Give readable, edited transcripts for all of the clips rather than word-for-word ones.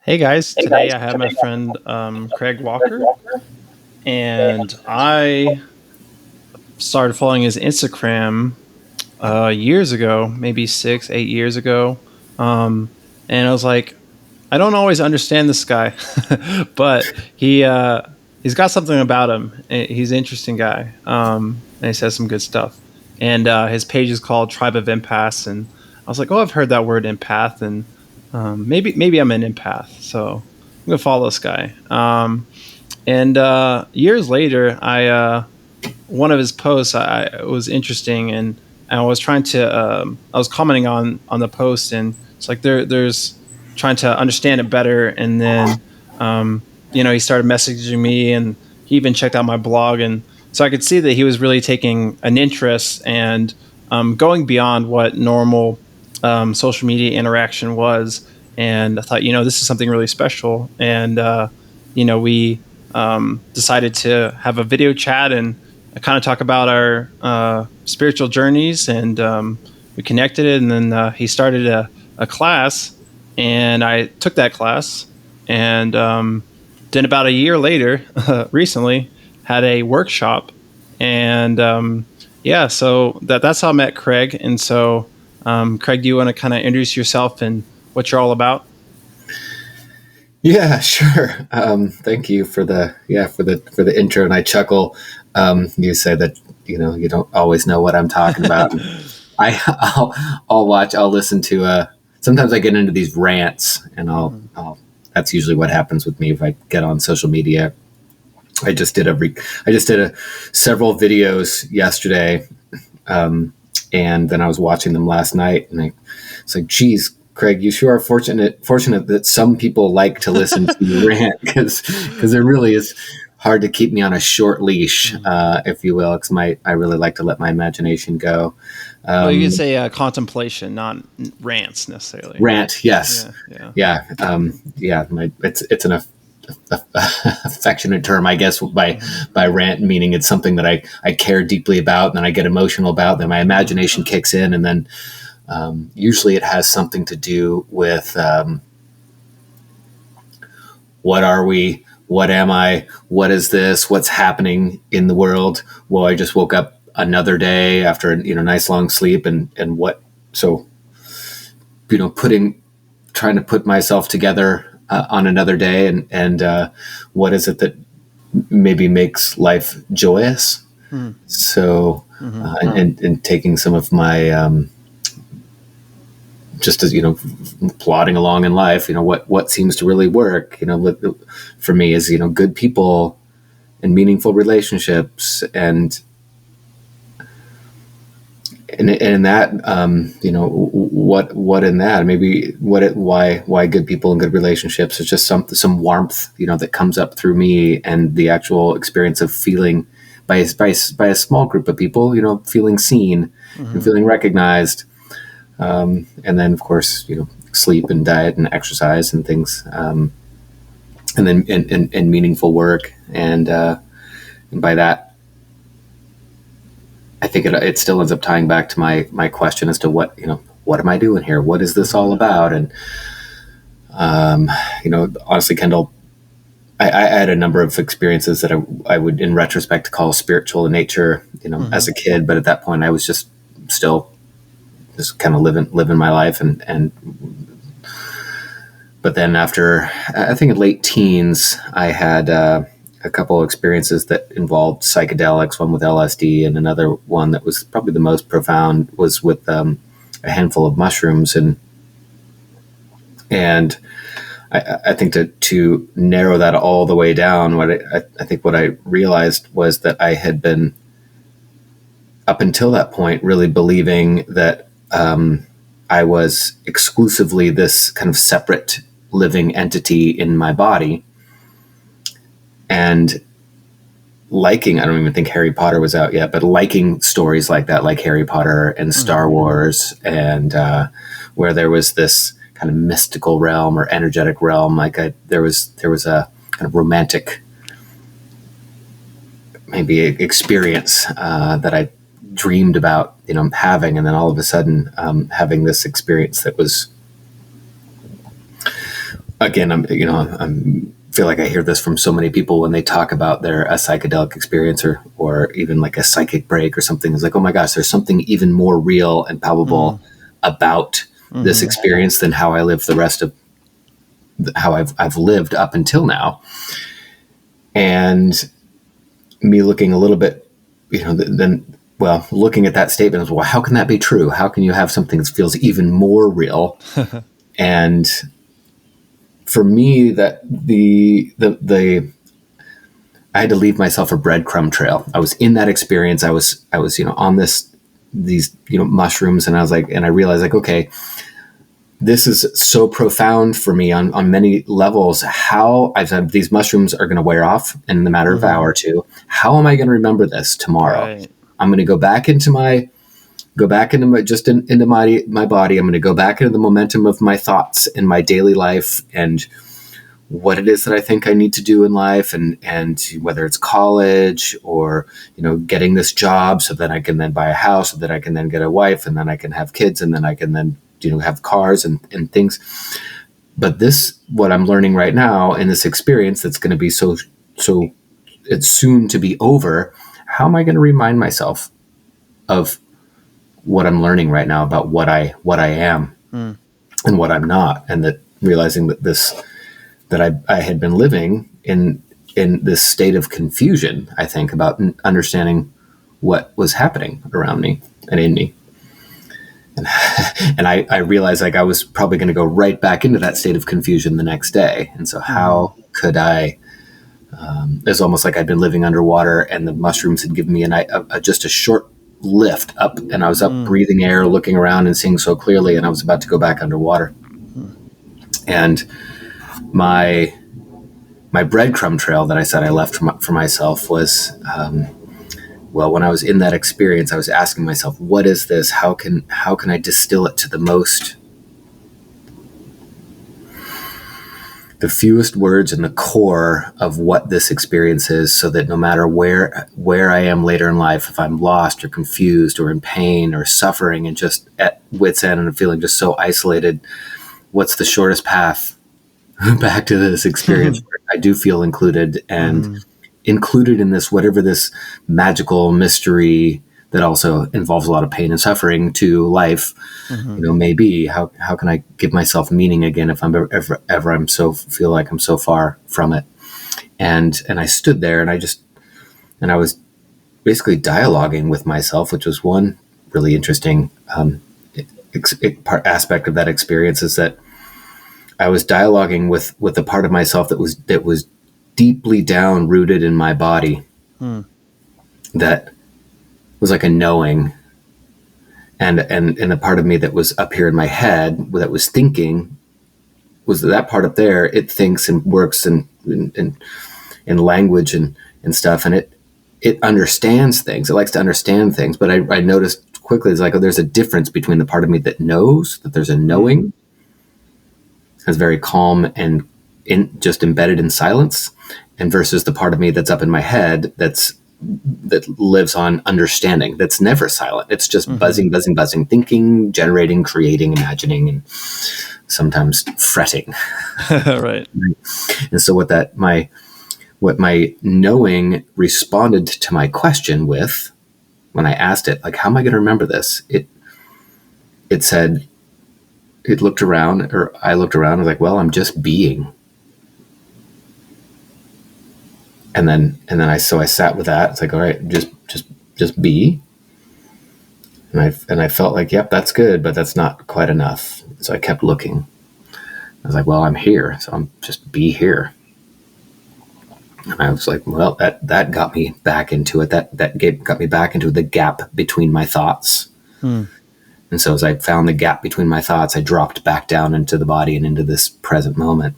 Hey guys, today I have my friend Craig Walker, and I started following his Instagram years ago, maybe 6, 8 years ago. Um, and I was like, I don't always understand this guy, but he's got something about him. He's an interesting guy, and he says some good stuff. And his page is called Tribe of Empaths, and I was like, oh, I've heard that word empath, and maybe I'm an empath, so I'm gonna follow this guy. And years later, I one of his posts I was interesting, and I was trying to I was commenting on the post, and it's like there's trying to understand it better, and then he started messaging me, and he even checked out my blog, and so I could see that he was really taking an interest and going beyond what normal social media interaction was. And I thought, this is something really special, and we decided to have a video chat and kind of talk about our spiritual journeys, and we connected it, and then he started a class, and I took that class, and then about a year later, recently, had a workshop, and so that's how I met Craig. And so, Craig, do you want to kind of introduce yourself and what you're all about? Yeah, sure. Thank you for the intro. And I chuckle. You say that you don't always know what I'm talking about. I'll listen to. Sometimes I get into these rants, and I'll. That's usually what happens with me if I get on social media. I just did several videos yesterday, and then I was watching them last night, and it's like, geez, Craig, you sure are fortunate that some people like to listen to you rant, because it really is hard to keep me on a short leash, if you will, because I really like to let my imagination go. Well, you could say contemplation, not rants necessarily. Rant, yes, Yeah. yeah. It's an affectionate term, I guess, by rant, meaning it's something that I care deeply about, and then I get emotional about, then my imagination kicks in, and then usually it has something to do with what are we, what am I, what is this, what's happening in the world. Well, I just woke up another day after a nice long sleep, and what, so trying to put myself together on another day, and what is it that maybe makes life joyous. So and taking some of my just as plodding along in life, what seems to really work, for me is good people and meaningful relationships, and in that, what in that, maybe why good people and good relationships is just some warmth, that comes up through me, and the actual experience of feeling by a small group of people, feeling seen and feeling recognized. And then of course, sleep and diet and exercise and things, and then and meaningful work. And by that, I think it still ends up tying back to my question as to what am I doing here? What is this all about? And honestly, Kendall, I had a number of experiences that I would, in retrospect, call spiritual in nature, as a kid. But at that point, I was just still just kind of living my life, and but then after, I think in late teens, I had a couple of experiences that involved psychedelics, one with LSD, and another one that was probably the most profound was with a handful of mushrooms. And I think to narrow that all the way down, I think what I realized was that I had been, up until that point, really believing that I was exclusively this kind of separate living entity in my body, and liking, I don't even think Harry Potter was out yet, but liking stories like that, like Harry Potter and Star Wars, and where there was this kind of mystical realm or energetic realm, there was a kind of romantic maybe experience that I dreamed about having, and then all of a sudden having this experience that was again, I'm feel like I hear this from so many people when they talk about a psychedelic experience or even like a psychic break or something. It's like, oh my gosh, there's something even more real and Mm. palpable about this Mm-hmm. experience than how I live the rest of how I've lived up until now. And me looking a little bit, then well, looking at that statement as well, how can that be true? How can you have something that feels even more real? And for me, that the I had to leave myself a breadcrumb trail. I was in that experience. I was on these mushrooms, and I was like, and I realized like, okay, this is so profound for me on many levels. How I've said these mushrooms are going to wear off in the matter of an hour Mm-hmm. or two. How am I going to remember this tomorrow? Right. I'm going to go back into into my body. I'm going to go back into the momentum of my thoughts in my daily life and what it is that I think I need to do in life, and whether it's college or getting this job so that I can then buy a house, so that I can then get a wife, and then I can have kids, and then I can then have cars and things. But this, what I'm learning right now in this experience that's going to be so it's soon to be over. How am I going to remind myself of what I'm learning right now about what I am Mm. and what I'm not, and that realizing that I had been living in this state of confusion, I think, about understanding what was happening around me and in me. And, and I realized like I was probably going to go right back into that state of confusion the next day. And so Mm-hmm. how could I, it's almost like I'd been living underwater and the mushrooms had given me just a short lift up, and I was up Mm. breathing air, looking around and seeing so clearly, and I was about to go back underwater. Mm. And my my breadcrumb trail that I said I left for myself was, well, when I was in that experience, I was asking myself, what is this? How can I distill it to the fewest words in the core of what this experience is, so that no matter where I am later in life, if I'm lost or confused or in pain or suffering and just at wit's end and feeling just so isolated, what's the shortest path back to this experience where I do feel included and Mm-hmm. included in this, whatever this magical mystery that also involves a lot of pain and suffering to life, Mm-hmm. maybe how can I give myself meaning again if I'm ever I'm so feel like I'm so far from it. And I stood there and I was basically dialoguing with myself, which was one really interesting aspect of that experience, is that I was dialoguing with a part of myself that was deeply down rooted in my body, Mm. that was like a knowing, and a part of me that was up here in my head that was thinking, was that part up there. It thinks and works in language and stuff, and it understands things. It likes to understand things. But I noticed quickly, it's like, oh, there's a difference between the part of me that knows, that there's a Mm. knowing, is very calm and just embedded in silence, and versus the part of me that's up in my head that lives on understanding, that's never silent. It's just Mm-hmm. buzzing, buzzing, buzzing, thinking, generating, creating, imagining, and sometimes fretting. Right. And so what my knowing responded to my question with, when I asked it, like, how am I going to remember this? It said, it looked around, or I looked around, I was like, well, I'm just being. And then I sat with that. It's like, all right, just be. And I felt like, yep, that's good, but that's not quite enough. So I kept looking. I was like, well, I'm here, so I'm just be here. And I was like, well, that got me back into it. That got me back into the gap between my thoughts. Mm. And so as I found the gap between my thoughts, I dropped back down into the body and into this present moment.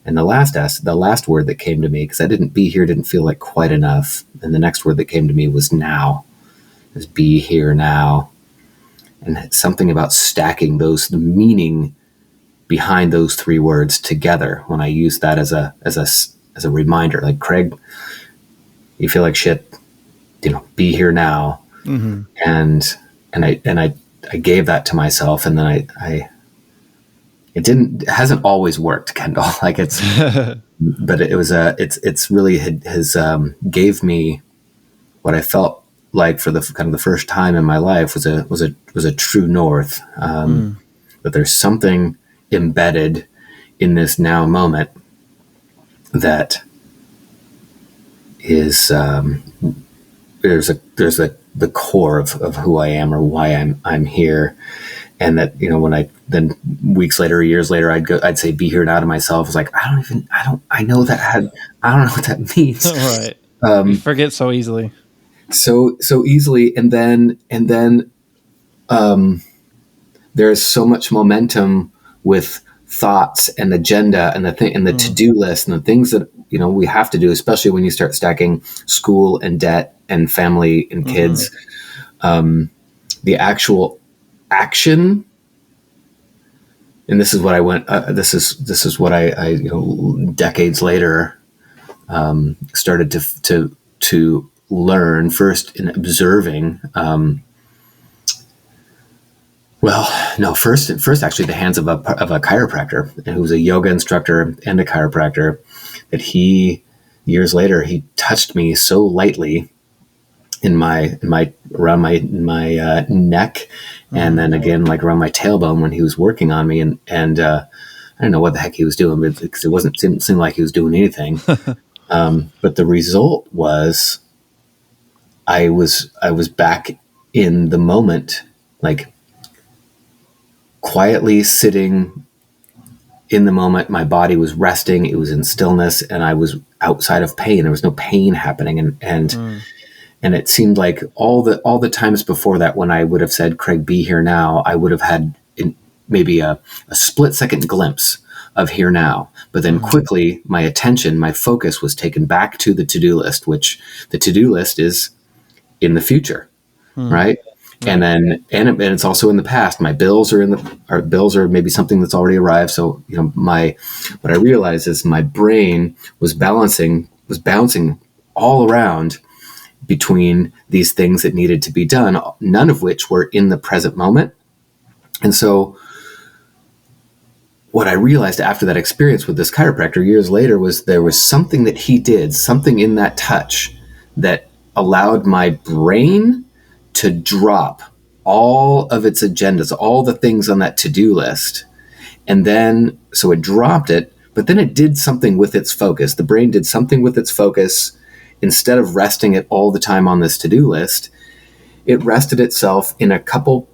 And the last word that came to me, because I didn't be here, didn't feel like quite enough. And the next word that came to me was now. It was be here now. And something about stacking the meaning behind those three words together, when I use that as a reminder, like, Craig, you feel like shit, be here now. Mm-hmm. And I gave that to myself, and then I it hasn't always worked, Kendall. Like but it was it's really has gave me what I felt like for the kind of the first time in my life was a true north. Mm. That there's something embedded in this now moment that is there's the core of who I am or why I'm here. And that, when I then weeks later, years later, I'd say be here now to myself. It's like, I know I don't know what that means. Right. We forget so easily. So easily. And then there's so much momentum with thoughts and agenda and the to-do list and the things that, we have to do, especially when you start stacking school and debt and family and kids. The actual action, and this is what I went. This is what I decades later started to learn, first in observing. First actually the hands of a chiropractor who was a yoga instructor and a chiropractor. That years later he touched me so lightly in my around my neck, and then again like around my tailbone when he was working on me, and I don't know what the heck he was doing, but because didn't seem like he was doing anything. But the result was I was back in the moment, like quietly sitting in the moment. My body was resting, it was in stillness, and I was outside of pain. There was no pain happening, and it seemed like all the times before that when I would have said, Craig, be here now, I would have had maybe a split second glimpse of here now. But then quickly my attention, my focus was taken back to the to-do list, which the to-do list is in the future, right? And then, and it's also in the past. My bills are maybe something that's already arrived. So, what I realized is my brain was bouncing all around between these things that needed to be done, none of which were in the present moment. And so what I realized after that experience with this chiropractor years later was there was something that he did, something in that touch that allowed my brain to drop all of its agendas, all the things on that to-do list. And then, so it dropped it, but then it did something with its focus. The brain did something with its focus. Instead of resting it all the time on this to-do list, it rested itself in a couple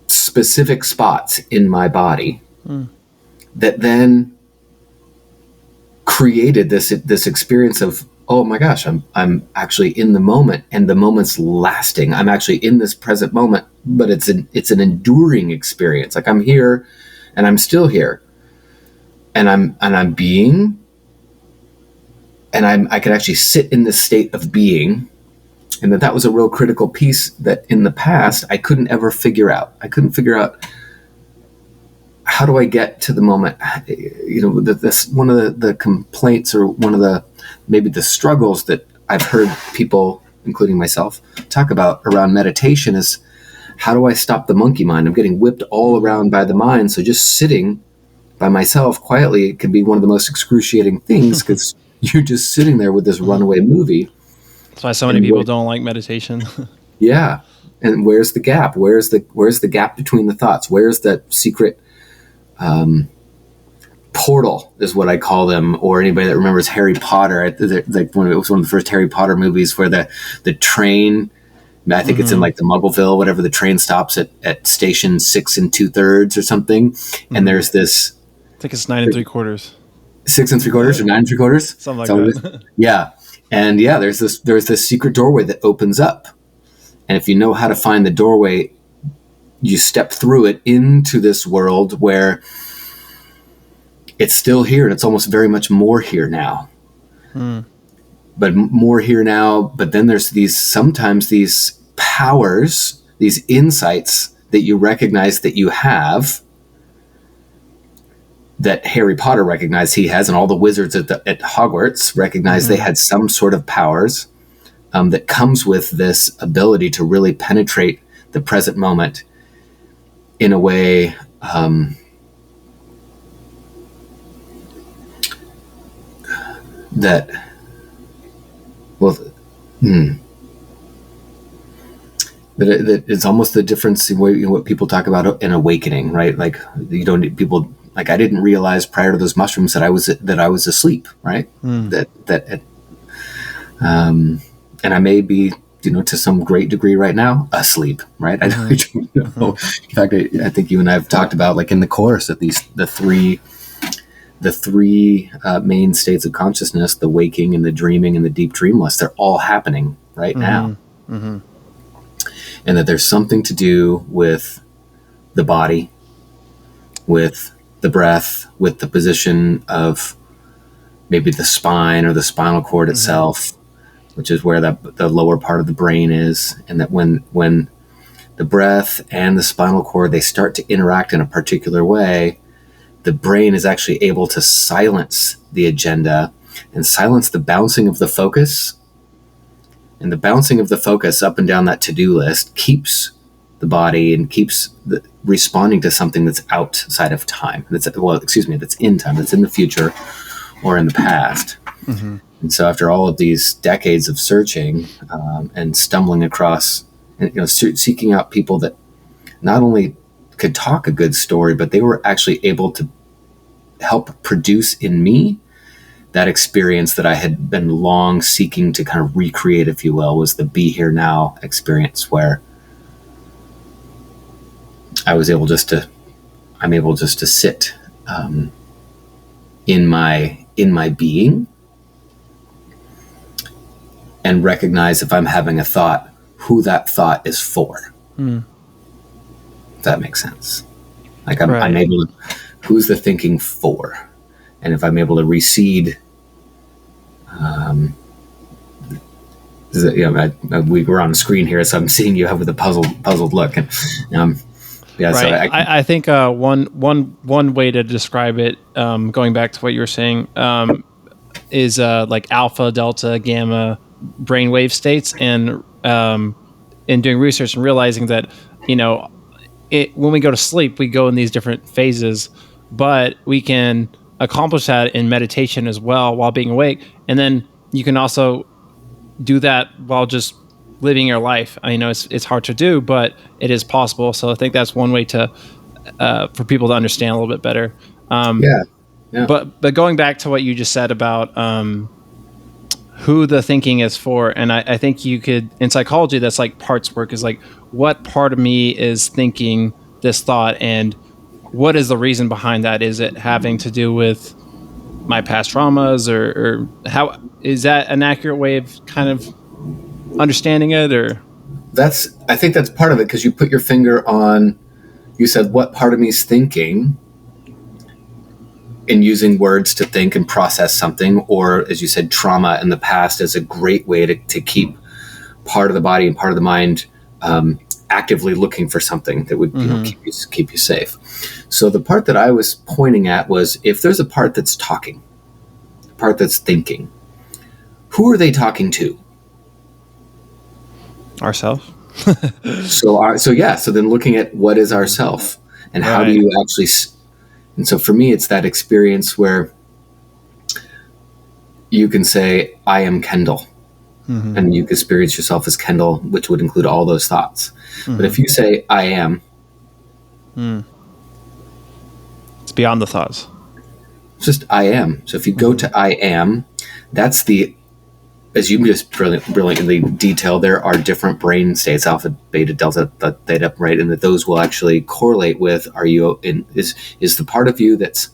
specific spots in my body that then created this experience of, oh my gosh, I'm actually in the moment, and the moment's lasting. I'm actually in this present moment, but it's an enduring experience. Like I'm here and I'm still here, and I'm being, and I could actually sit in this state of being. And that was a real critical piece that in the past I couldn't ever figure out. I couldn't figure out, how do I get to the moment? This one of the complaints, or one of maybe the struggles that I've heard people, including myself, talk about around meditation is, how do I stop the monkey mind? I'm getting whipped all around by the mind. So just sitting by myself quietly, it can be one of the most excruciating things, because you're just sitting there with this runaway movie. That's why so many people don't like meditation. Yeah. And where's the gap? Where's the gap between the thoughts? Where's that secret portal is what I call them, or anybody that remembers Harry Potter. It was one of the first Harry Potter movies where the train, I think it's in like the Muggleville, whatever, the train stops at station 6 2/3 or something. And there's this, I think it's 9 3/4. 6 3/4 or 9 3/4? Something like that. Yeah. And yeah, there's this secret doorway that opens up. And if you know how to find the doorway, you step through it into this world where it's still here, and it's almost very much more here now. But more here now, but then there's sometimes these powers, these insights that you recognize that you have, that Harry Potter recognized he has, and all the wizards at Hogwarts recognized they had some sort of powers that comes with this ability to really penetrate the present moment in a way that, well, hmm, that it's almost the difference in what people talk about an awakening, right? Like, you don't need people, like, I didn't realize prior to those mushrooms that I was asleep, right? Mm. And I may be, to some great degree right now asleep, right? I Mm-hmm. don't know. Mm-hmm. In fact, I think you and I have talked about, like, in the course, that the three main states of consciousness, the waking and the dreaming and the deep dreamless, they're all happening right now. Mm-hmm. Mm-hmm. And that there's something to do with the body, with the breath, with the position of maybe the spine or the spinal cord Mm-hmm. itself, which is where the lower part of the brain is. And that when the breath and the spinal cord, they start to interact in a particular way, the brain is actually able to silence the agenda and silence the bouncing of the focus. And the bouncing of the focus up and down that to-do list keeps the body and keeps responding to something that's outside of time. That's in time. That's in the future or in the past. Mm-hmm. And so, after all of these decades of searching and stumbling across, seeking out people that not only could talk a good story, but they were actually able to help produce in me that experience that I had been long seeking to kind of recreate, if you will, was the be here now experience, where I'm able just to sit in my being and recognize, if I'm having a thought, who that thought is for. Mm. If that makes sense. Like, I'm Right. able to, who's the thinking for? And if I'm able to recede, we were on the screen here, so I'm seeing you have with a puzzled look, and yeah. Right. So I think one way to describe it, going back to what you were saying, is like alpha, delta, gamma brainwave states, and in doing research and realizing that when we go to sleep, we go in these different phases, but we can accomplish that in meditation as well while being awake, and then you can also do that while just living your life. I know it's hard to do, but it is possible. So I think that's one way to for people to understand a little bit better. yeah, yeah. But going back to what you just said about who the thinking is for, and I think you could, in psychology, that's like parts work, is like, what part of me is thinking this thought, and what is the reason behind that? Is it having to do with my past traumas, or how is that an accurate way of kind of understanding it? Or I think that's part of it, because you put your finger on, you said, what part of me is thinking, and using words to think and process something, or, as you said, trauma in the past is a great way to keep part of the body and part of the mind actively looking for something that would keep you safe. So the part that I was pointing at was, if there's a part that's talking, a part that's thinking, who are they talking to? ourselves. So then looking at what is ourself, and how do you actually. And so for me, it's that experience where you can say, I am Kendall. Mm-hmm. And you experience yourself as Kendall, which would include all those thoughts. Mm-hmm. But if you say, I am. It's beyond the thoughts. It's just, I am. So if you go to I am, that's the, as you just brilliantly detailed, there are different brain states, alpha, beta, delta, theta, right? And that those will actually correlate with, is the part of you that's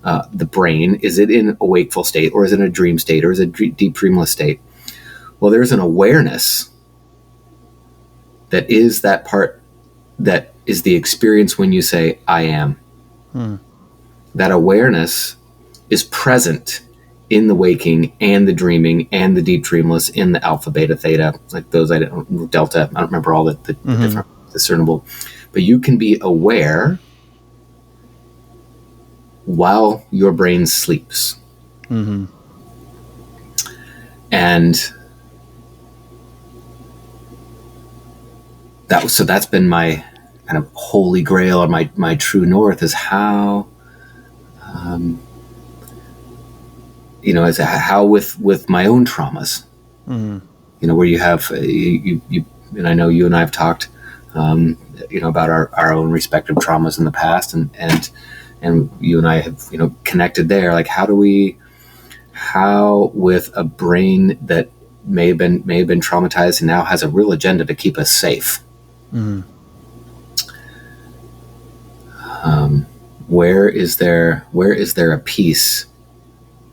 the brain, is it in a wakeful state, or is it in a dream state, or is it deep dreamless state? Well, there's an awareness that is that part, that is the experience when you say, I am. That awareness is present in the waking and the dreaming and the deep dreamless, in the alpha, beta, theta, like those, delta, I don't remember all the different discernible, but you can be aware while your brain sleeps. Mm-hmm. And that's been my kind of holy grail, or my true north, is how as how with my own traumas, Mm-hmm. where you have you and I know you and I have talked, about our own respective traumas in the past, and you and I have connected there. Like, how with a brain that may have been traumatized and now has a real agenda to keep us safe. Mm-hmm. Where is there a peace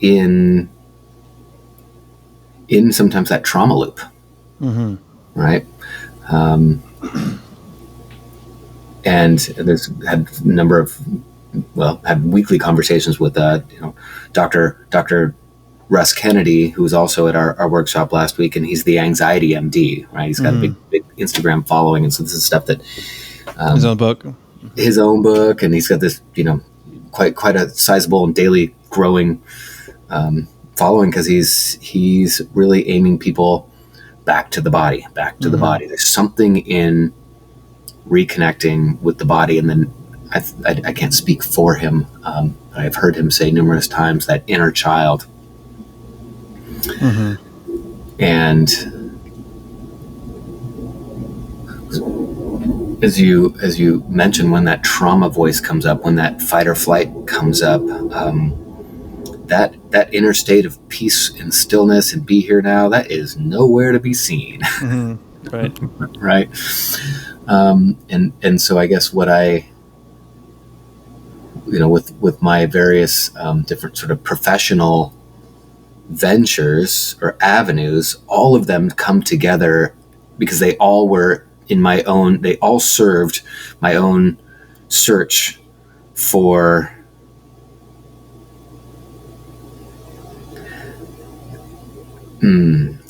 in sometimes that trauma loop, Mm-hmm. right? And there's had a number of had weekly conversations with Dr. Russ Kennedy, who was also at our workshop last week, and he's the anxiety MD, right? He's got a big Instagram following, and so this is stuff that His own book. his own book, and he's got this quite a sizable and daily growing following, because he's really aiming people back to the body, the body. There's something in reconnecting with the body, and then I can't speak for him. I've heard him say numerous times that inner child. Mm-hmm. And as you mentioned, when that trauma voice comes up, when that fight or flight comes up, that inner state of peace and stillness and be here now, that is nowhere to be seen. Mm-hmm. Right. Right. And so I guess what I, with my various different sort of professional ventures or avenues, all of them come together because they all served my own search for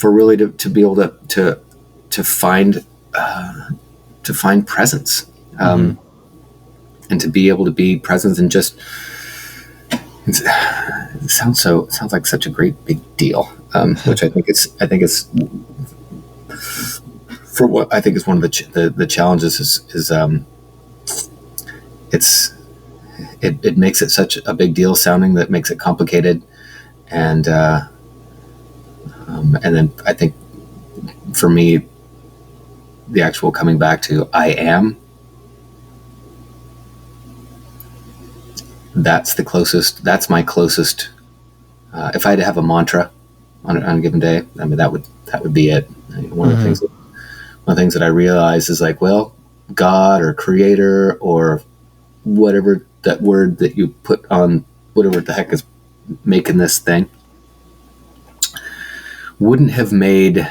really to be able to find presence, and to be able to be present, and just it sounds like such a great big deal, which I think it's for what I think is one of the challenges is it makes it such a big deal sounding, that makes it complicated, and then I think for me, the actual coming back to I am, that's my closest. If I had to have a mantra on a given day, I mean, that would be it. One of the things that I realize is, like, well, God or creator or whatever that word that you put on whatever the heck is making this thing, wouldn't have made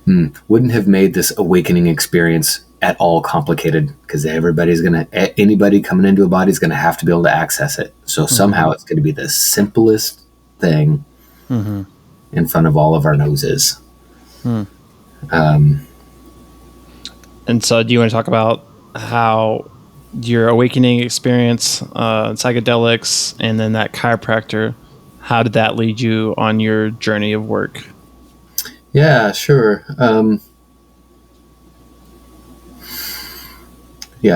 this awakening experience at all complicated, because anybody coming into a body is going to have to be able to access it. So somehow it's going to be the simplest thing in front of all of our noses. And so do you want to talk about how your awakening experience, psychedelics, and then that chiropractor, how did that lead you on your journey of work? Yeah, sure.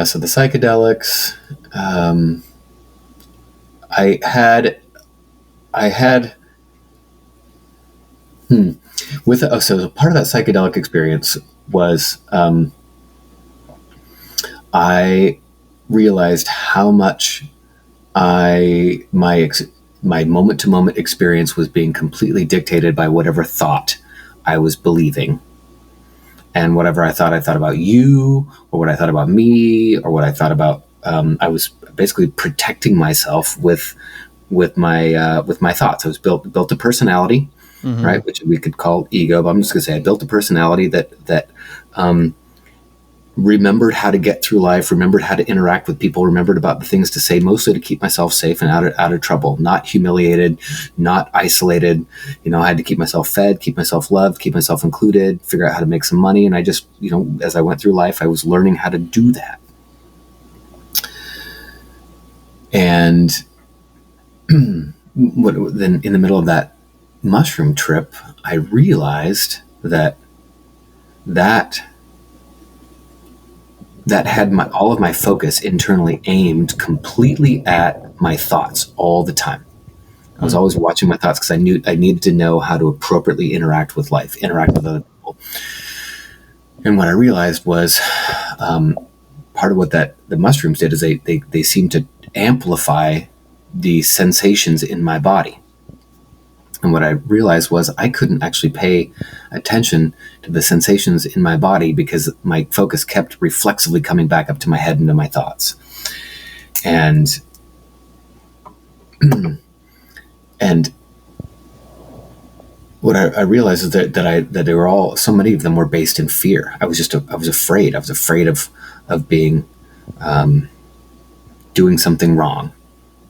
So the psychedelics, I had so part of that psychedelic experience was, I realized how much my moment to moment experience was being completely dictated by whatever thought I was believing, and whatever I thought about you, or what I thought about me, or what I thought about. I was basically protecting myself with my thoughts. I was built a personality, right, which we could call ego, but I'm just going to say I built a personality that remembered how to get through life, remembered how to interact with people, remembered about the things to say, mostly to keep myself safe and out of trouble, not humiliated, not isolated. I had to keep myself fed, keep myself loved, keep myself included, figure out how to make some money. And I just, as I went through life, I was learning how to do that. And then in the middle of that mushroom trip, I realized that had all of my focus internally aimed completely at my thoughts all the time. I was always watching my thoughts because I knew I needed to know how to appropriately interact with life, interact with other people. And what I realized was part of what the mushrooms did is they seemed to amplify the sensations in my body. And what I realized was I couldn't actually pay attention to the sensations in my body because my focus kept reflexively coming back up to my head and to my thoughts. And and what I realized is that they were all, so many of them were based in fear. I was afraid. I was afraid of being doing something wrong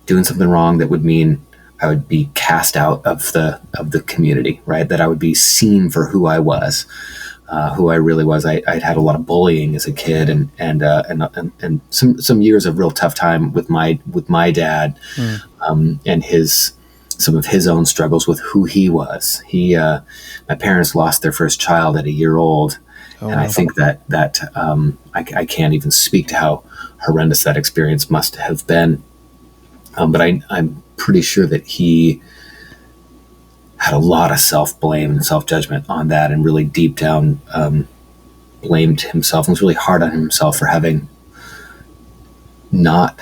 that would mean I would be cast out of the community, right? That I would be seen for who I was, who I really was. I'd had a lot of bullying as a kid, and some years of real tough time with my dad, and some of his own struggles with who he was. My parents lost their first child at a year old, and I think that I can't even speak to how horrendous that experience must have been. But I'm pretty sure that he had a lot of self-blame and self-judgment on that, and really deep down blamed himself and was really hard on himself for having not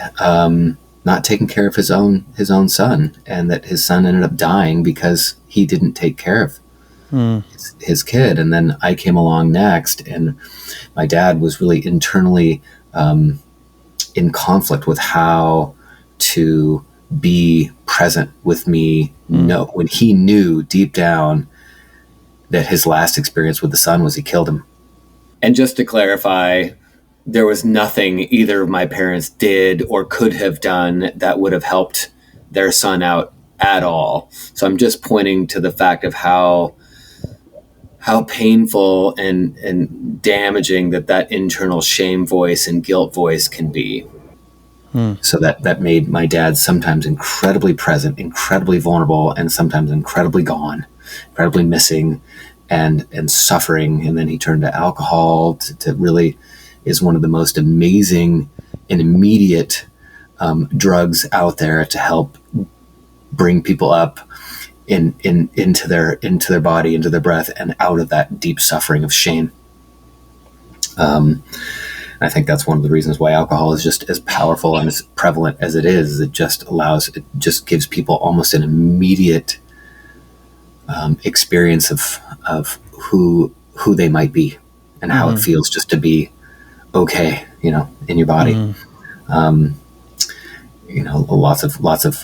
taken care of his own son, and that his son ended up dying because he didn't take care of his kid. And then I came along next, and my dad was really internally in conflict with how to be present with me. When he knew deep down that his last experience with the son was he killed him. And just to clarify, there was nothing either of my parents did or could have done that would have helped their son out at all. So I'm just pointing to the fact of how painful and damaging that internal shame voice and guilt voice can be. So that made my dad sometimes incredibly present, incredibly vulnerable, and sometimes incredibly gone, incredibly missing and suffering. And then he turned to alcohol to really is one of the most amazing and immediate drugs out there to help bring people up into their body, into their breath, and out of that deep suffering of shame. I think that's one of the reasons why alcohol is just as powerful and as prevalent as it is. It just gives people almost an immediate experience of who they might be and how it feels just to be okay, in your body. Lots of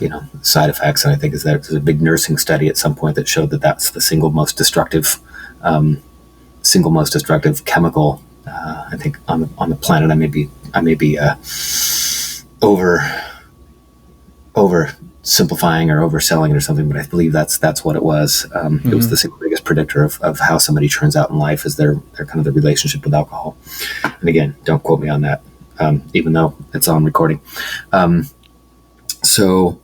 side effects. And I think there's a big nursing study at some point that showed that that's the single most destructive chemical. I think on the planet. I may be over simplifying or overselling it or something, but I believe that's what it was. It was the single biggest predictor of how somebody turns out in life, is their kind of the relationship with alcohol. And again, don't quote me on that, even though it's on recording. So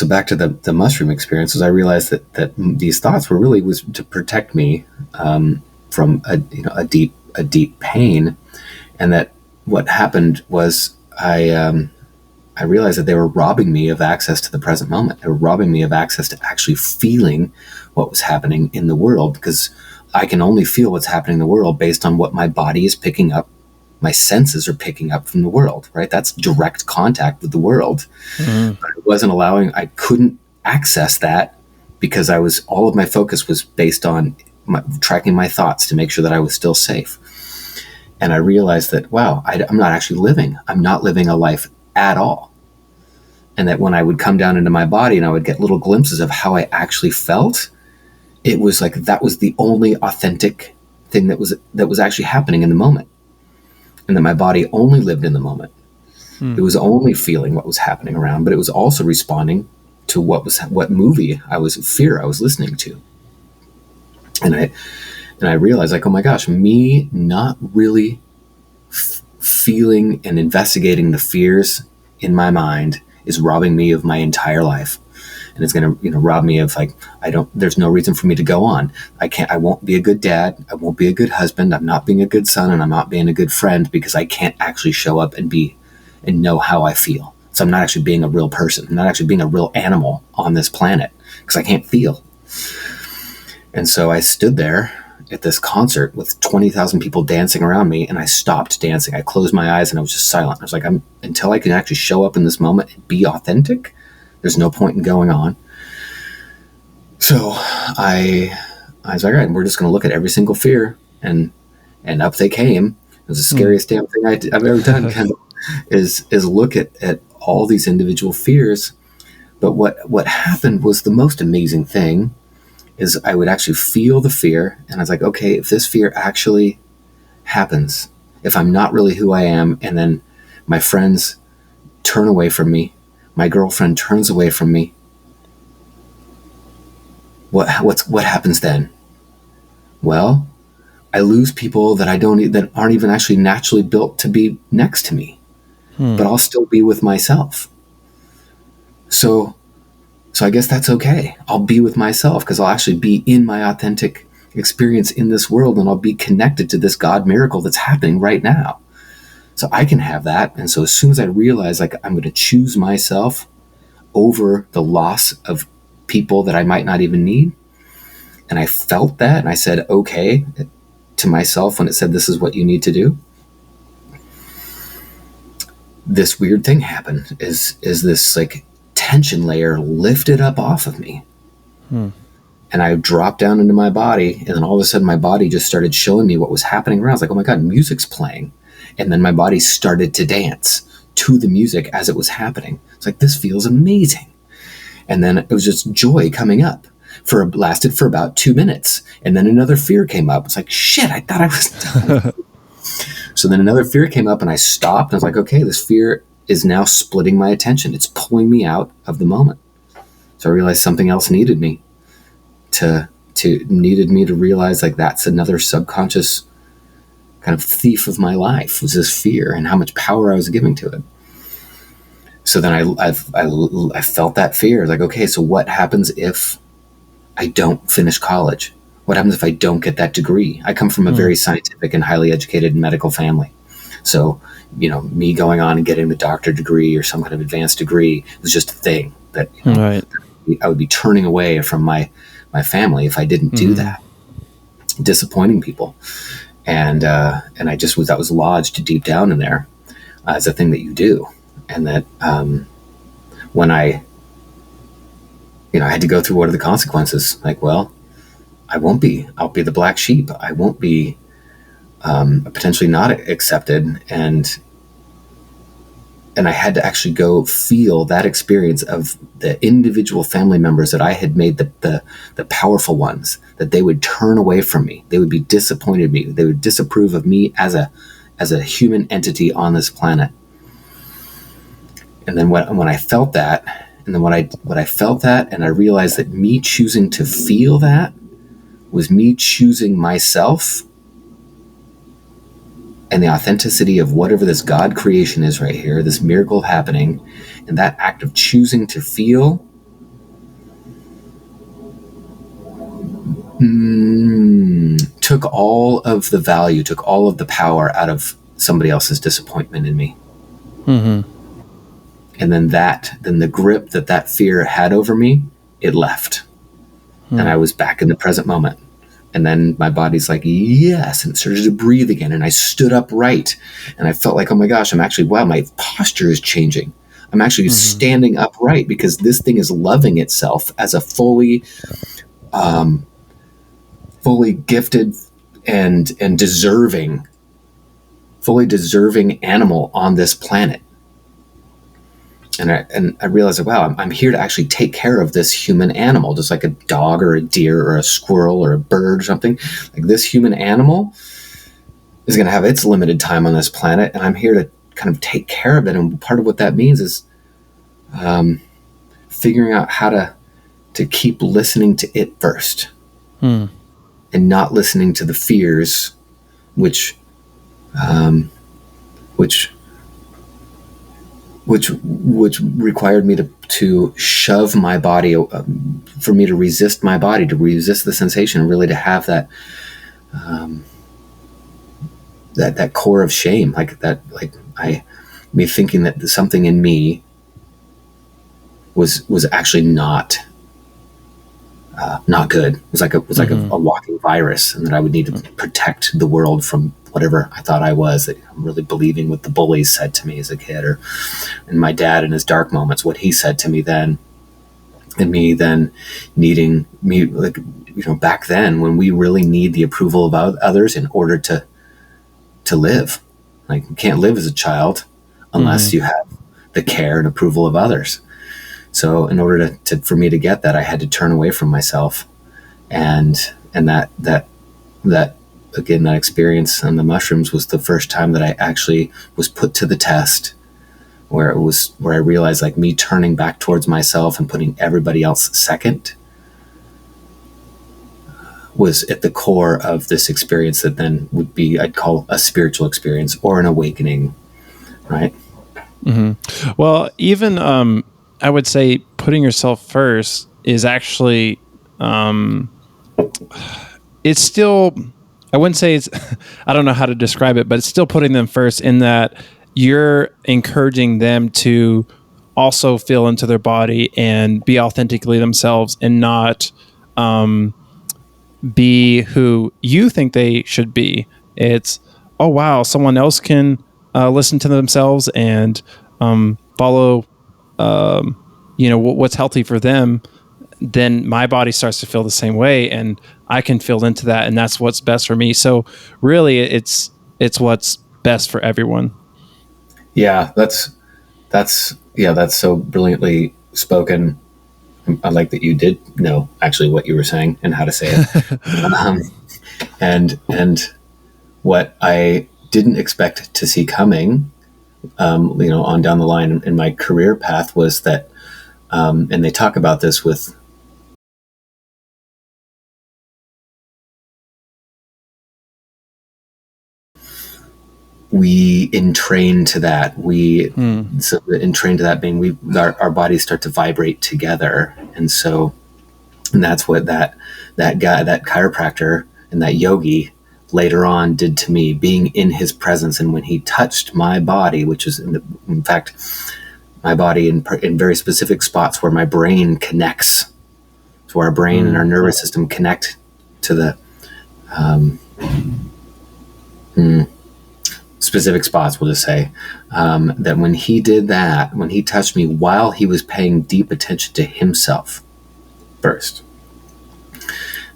back to the mushroom experiences, I realized that these thoughts was to protect me from a deep pain, and that what happened was I realized that they were robbing me of access to the present moment. They were robbing me of access to actually feeling what was happening in the world, because I can only feel what's happening in the world based on what my body is picking up. My senses are picking up from the world, right? That's direct contact with the world. But it wasn't I couldn't access that because all of my focus was based on tracking my thoughts to make sure that I was still safe. And I realized that, wow, I'm not actually living. I'm not living a life at all. And that when I would come down into my body and I would get little glimpses of how I actually felt, it was like that was the only authentic thing that was actually happening in the moment. And that my body only lived in the moment. It was only feeling what was happening around, but it was also responding to what movie I was listening to. And I realized, like, oh my gosh, me not really feeling and investigating the fears in my mind is robbing me of my entire life. And it's going to, rob me of, like, there's no reason for me to go on. I won't be a good dad. I won't be a good husband. I'm not being a good son, and I'm not being a good friend because I can't actually show up and know how I feel So I'm not actually being a real person. I'm not actually being a real animal on this planet because I can't feel. And so I stood there at this concert with 20,000 people dancing around me, and I stopped dancing. I closed my eyes and I was just silent. I was like, until I can actually show up in this moment and be authentic, there's no point in going on. So I was like, all right, we're just going to look at every single fear, and up they came. It was the scariest damn thing I've ever done. is look at all these individual fears. But what happened was the most amazing thing is I would actually feel the fear, and I was like, okay, if this fear actually happens, if I'm not really who I am, and then my friends turn away from me, my girlfriend turns away from me, what happens then? Well, I lose people that that aren't even actually naturally built to be next to me, but I'll still be with myself. So I guess that's okay. I'll be with myself because I'll actually be in my authentic experience in this world, and I'll be connected to this God miracle that's happening right now. So I can have that. And so as soon as I realize like I'm going to choose myself over the loss of people that I might not even need, and I felt that, and I said okay to myself when it said this is what you need to do, this weird thing happened. Is this like tension layer lifted up off of me. And I dropped down into my body, and then all of a sudden my body just started showing me what was happening around. I was like, oh my God, music's playing. And then my body started to dance to the music as it was happening. It's like, this feels amazing. And then it was just joy coming up. Lasted for about 2 minutes. And then another fear came up. It's like, shit, I thought I was done. So then another fear came up, and I stopped. And I was like, okay, this fear is now splitting my attention. It's pulling me out of the moment. So I realized something else needed me to realize like that's another subconscious kind of thief of my life, was this fear and how much power I was giving to it. So then I felt that fear. Like, okay, so what happens if I don't finish college? What happens if I don't get that degree? I come from a very scientific and highly educated medical family. So, me going on and getting the doctorate degree or some kind of advanced degree was just a thing that Right. I would be turning away from my family if I didn't do that, disappointing people. And I just that was lodged deep down in there as a thing that you do. And that when I had to go through what are the consequences? Like, well, I'll be the black sheep. I won't be potentially not accepted. And I had to actually go feel that experience of the individual family members that I had made the powerful ones, that they would turn away from me. They would be disappointed in me. They would disapprove of me as a human entity on this planet. And then when I felt that, and then when I felt that, and I realized that me choosing to feel that was me choosing myself and the authenticity of whatever this God creation is right here, this miracle happening, and that act of choosing to feel took all of the value, took all of the power out of somebody else's disappointment in me. And then the grip that fear had over me, it left. And I was back in the present moment. And then my body's like, yes, and it started to breathe again. And I stood upright, and I felt like, oh my gosh, my posture is changing. I'm actually standing upright because this thing is loving itself as a fully gifted and deserving animal on this planet. And I realized, wow, I'm here to actually take care of this human animal, just like a dog or a deer or a squirrel or a bird or something. Like, this human animal is going to have its limited time on this planet, and I'm here to kind of take care of it. And part of what that means is figuring out how to keep listening to it first, and not listening to the fears, which required me to shove my body, for me to resist my body, to resist the sensation, and really to have that that core of shame, me thinking that something in me was actually not good. It was like a walking virus, and that I would need to protect the world from whatever I thought I was. That I'm really believing what the bullies said to me as a kid, and my dad in his dark moments, what he said to me then, and me then needing me, like, back then when we really need the approval of others in order to live. Like, you can't live as a child unless you have the care and approval of others. So in order for me to get that, I had to turn away from myself, and that again, that experience on the mushrooms was the first time that I actually was put to the test, where I realized, like, me turning back towards myself and putting everybody else second was at the core of this experience that then would be, I'd call, a spiritual experience or an awakening, right? Mm-hmm. Well, even I would say putting yourself first is actually, it's still, I wouldn't say it's, I don't know how to describe it, but it's still putting them first, in that you're encouraging them to also feel into their body and be authentically themselves, and not be who you think they should be. It's, oh wow, someone else can listen to themselves and follow what's healthy for them. Then my body starts to feel the same way, and I can feel into that, and that's what's best for me. So really, it's what's best for everyone. Yeah, that's so brilliantly spoken. I like that you did know actually what you were saying and how to say it. And what I didn't expect to see coming, on down the line in my career path, was that, and they talk about this with, we entrain to that. So entrain to that being, our bodies start to vibrate together, and that's what that guy, that chiropractor, and that yogi later on did to me, being in his presence. And when he touched my body, which is in fact my body in very specific spots where my brain connects, so our brain and our nervous system connect to the specific spots, we'll just say, that when he did that, when he touched me while he was paying deep attention to himself first,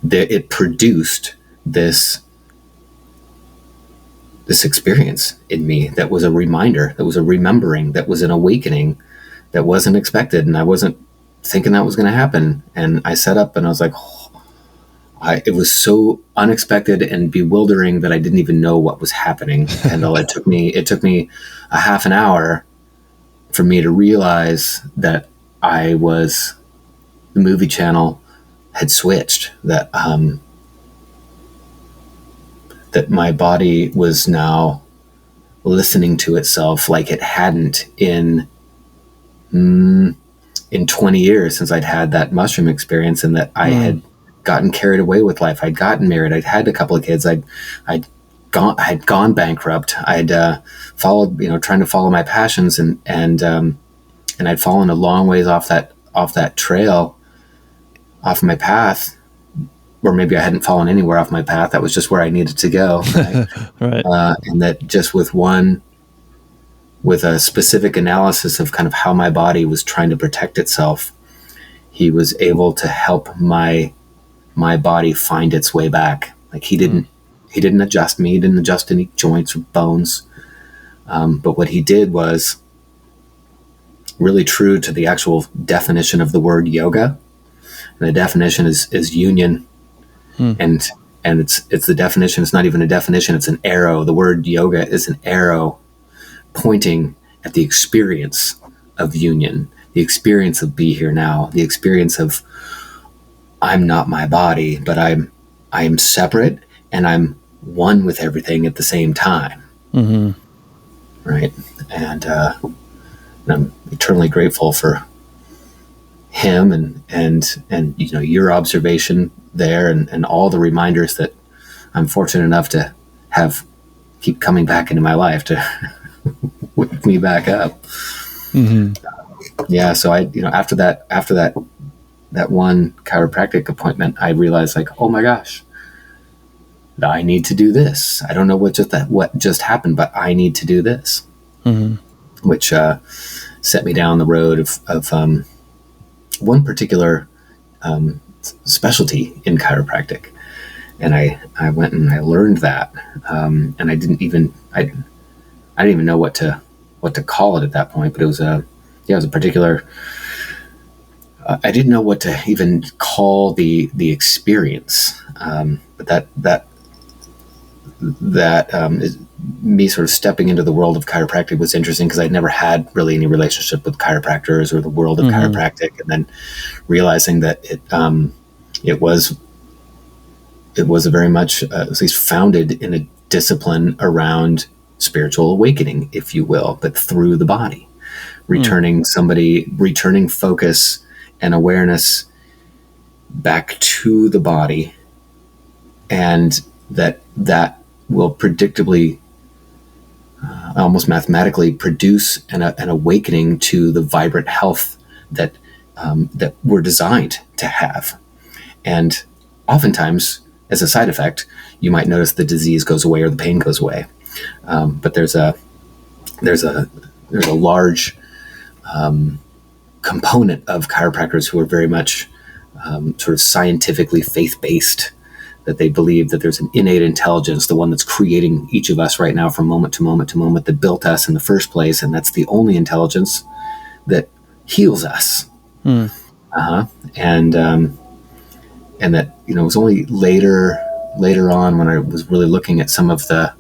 that it produced this experience in me that was a reminder, that was a remembering, that was an awakening that wasn't expected, and I wasn't thinking that was going to happen. And I sat up and I was like, it was so unexpected and bewildering that I didn't even know what was happening. And it took me a half an hour for me to realize that the movie channel had switched, that that my body was now listening to itself like it hadn't in 20 years since I'd had that mushroom experience, and that I had gotten carried away with life. I'd gotten married. I'd had a couple of kids. I'd gone bankrupt. I'd followed, trying to follow my passions, and I'd fallen a long ways off that trail, off my path, or maybe I hadn't fallen anywhere off my path. That was just where I needed to go. Right? Right. And that just with a specific analysis of kind of how my body was trying to protect itself, he was able to help my body find its way back. Like, he didn't adjust me. He didn't adjust any joints or bones. But what he did was really true to the actual definition of the word yoga. And the definition is union. And it's the definition. It's not even a definition. It's an arrow. The word yoga is an arrow pointing at the experience of union, the experience of be here now, the experience of, I'm not my body, but I'm separate, and I'm one with everything at the same time. Mm-hmm. Right. And I'm eternally grateful for him and your observation there, and all the reminders that I'm fortunate enough to keep coming back into my life to wake me back up. Mm-hmm. yeah. So after that one chiropractic appointment, I realized like, oh my gosh, I need to do this. I don't know what just happened, but I need to do this, Mm-hmm. which set me down the road of one particular specialty in chiropractic. And I went and I learned that, and I didn't even know what to call it at that point. But it was a particular. I didn't know what to even call the experience, but that is me sort of stepping into the world of chiropractic was interesting because I'd never had really any relationship with chiropractors or the world of Mm-hmm. chiropractic, and then realizing that it was a very much at least founded in a discipline around spiritual awakening, if you will, but through the body, Mm. returning focus and awareness back to the body, and that will predictably, almost mathematically, produce an awakening to the vibrant health that we're designed to have. And oftentimes, as a side effect, you might notice the disease goes away or the pain goes away. But there's a large component of chiropractors who are very much sort of scientifically faith based. That they believe that there's an innate intelligence, the one that's creating each of us right now from moment to moment to moment, that built us in the first place, and that's the only intelligence that heals us. Mm. Uh-huh. And that it was only later on when I was really looking at some of the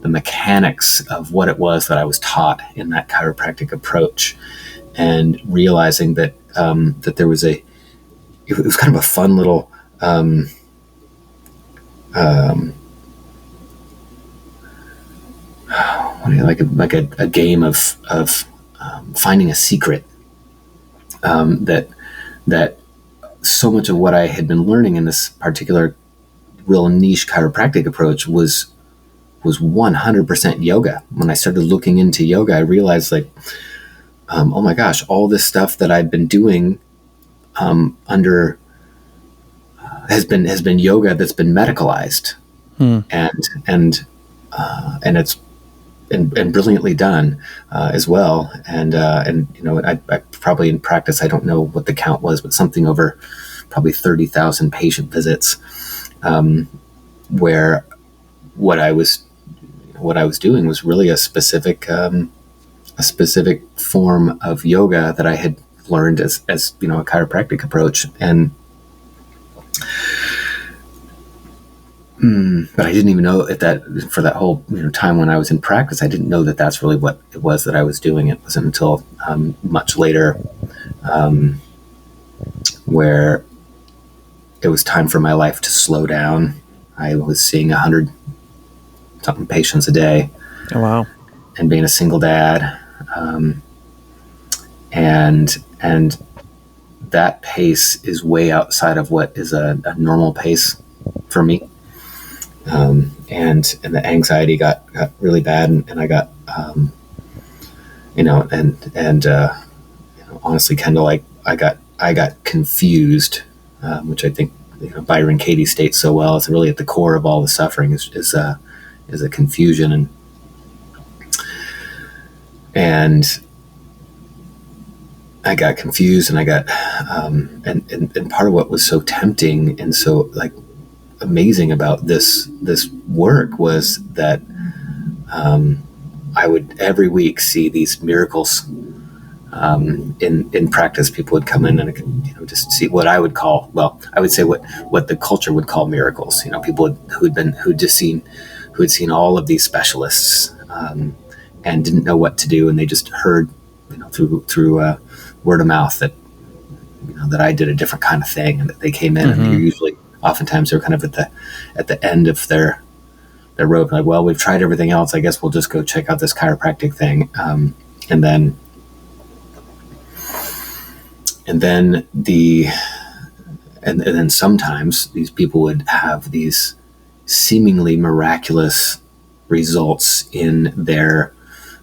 mechanics of what it was that I was taught in that chiropractic approach, and realizing that that there was it was kind of a fun little like a game of finding a secret, that so much of what I had been learning in this particular real niche chiropractic approach was 100% yoga. When I started looking into yoga, I realized like, oh my gosh, all this stuff that I've been doing under has been yoga that's been medicalized, Mm. and it's and brilliantly done as well. And I probably in practice, I don't know what the count was, but something over probably 30,000 patient visits, where what I was doing was really a specific form of yoga that I had learned as a chiropractic approach. And but I didn't even know for that whole time when I was in practice, I didn't know that that's really what it was that I was doing. It wasn't until much later, where it was time for my life to slow down. I was seeing 100 something patients a day, Oh, wow. and being a single dad, and that pace is way outside of what is a normal pace for me. And the anxiety got really bad, and I got honestly, Kendall, like I got confused, which I think Byron Katie states so well. It's really at the core of all the suffering is a confusion, and I got confused, and I got and part of what was so tempting and so like amazing about this work was that I would every week see these miracles in practice. People would come in and I could just see what I would call, well, I would say what the culture would call miracles. People who'd seen all of these specialists, and didn't know what to do, and they just heard through word of mouth that that I did a different kind of thing, and that they came in, and they're usually oftentimes they're kind of at the end of their rope, like, well, we've tried everything else, I guess we'll just go check out this chiropractic thing. And then sometimes these people would have these seemingly miraculous results in their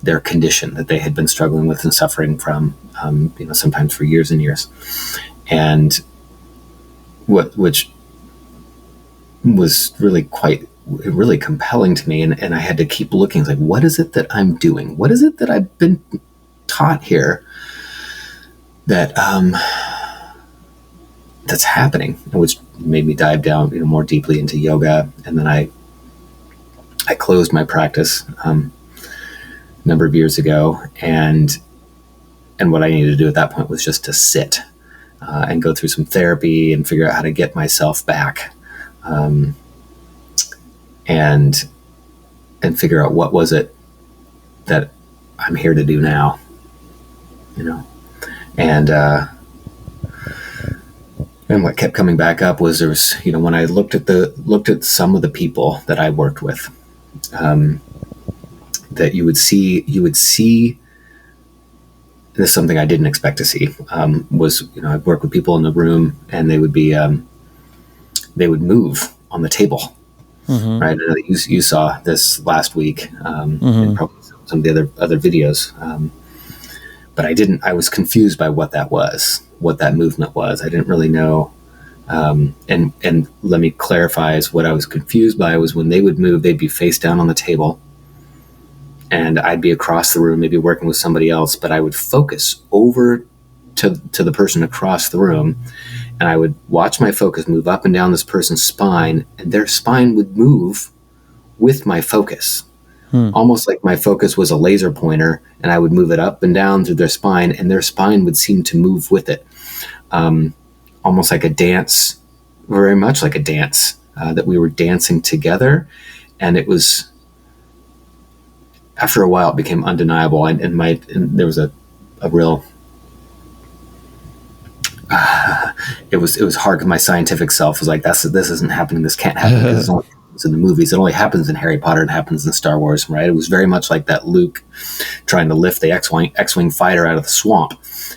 their condition that they had been struggling with and suffering from, sometimes for years and years. And which was really compelling to me. And I had to keep looking, like, what is it that I'm doing? What is it that I've been taught here that, that's happening, which made me dive down, more deeply into yoga. And then I closed my practice a number of years ago, and what I needed to do at that point was just to sit and go through some therapy and figure out how to get myself back, and figure out what was it that I'm here to do now, and what kept coming back up was there was, when I looked at some of the people that I worked with, that you would see this is something I didn't expect to see, was, I'd work with people in the room, and they would be, they would move on the table. Mm-hmm. Right. I know that you saw this last week, and probably some of the other videos. But I was confused by what that movement was. I didn't really know. And let me clarify, is what I was confused by was when they would move, they'd be face down on the table, and I'd be across the room, maybe working with somebody else, but I would focus over to the person across the room, and I would watch my focus move up and down this person's spine, and their spine would move with my focus. Almost like my focus was a laser pointer, and I would move it up and down through their spine, and their spine would seem to move with it. Almost like a dance, very much like a dance, that we were dancing together. And it was, after a while, it became undeniable. And there was a real, it was hard, because my scientific self was like, this isn't happening. This can't happen, because it's only in the movies. It only happens in Harry Potter and happens in Star Wars, right? It was very much like that Luke trying to lift the X-Wing fighter out of the swamp,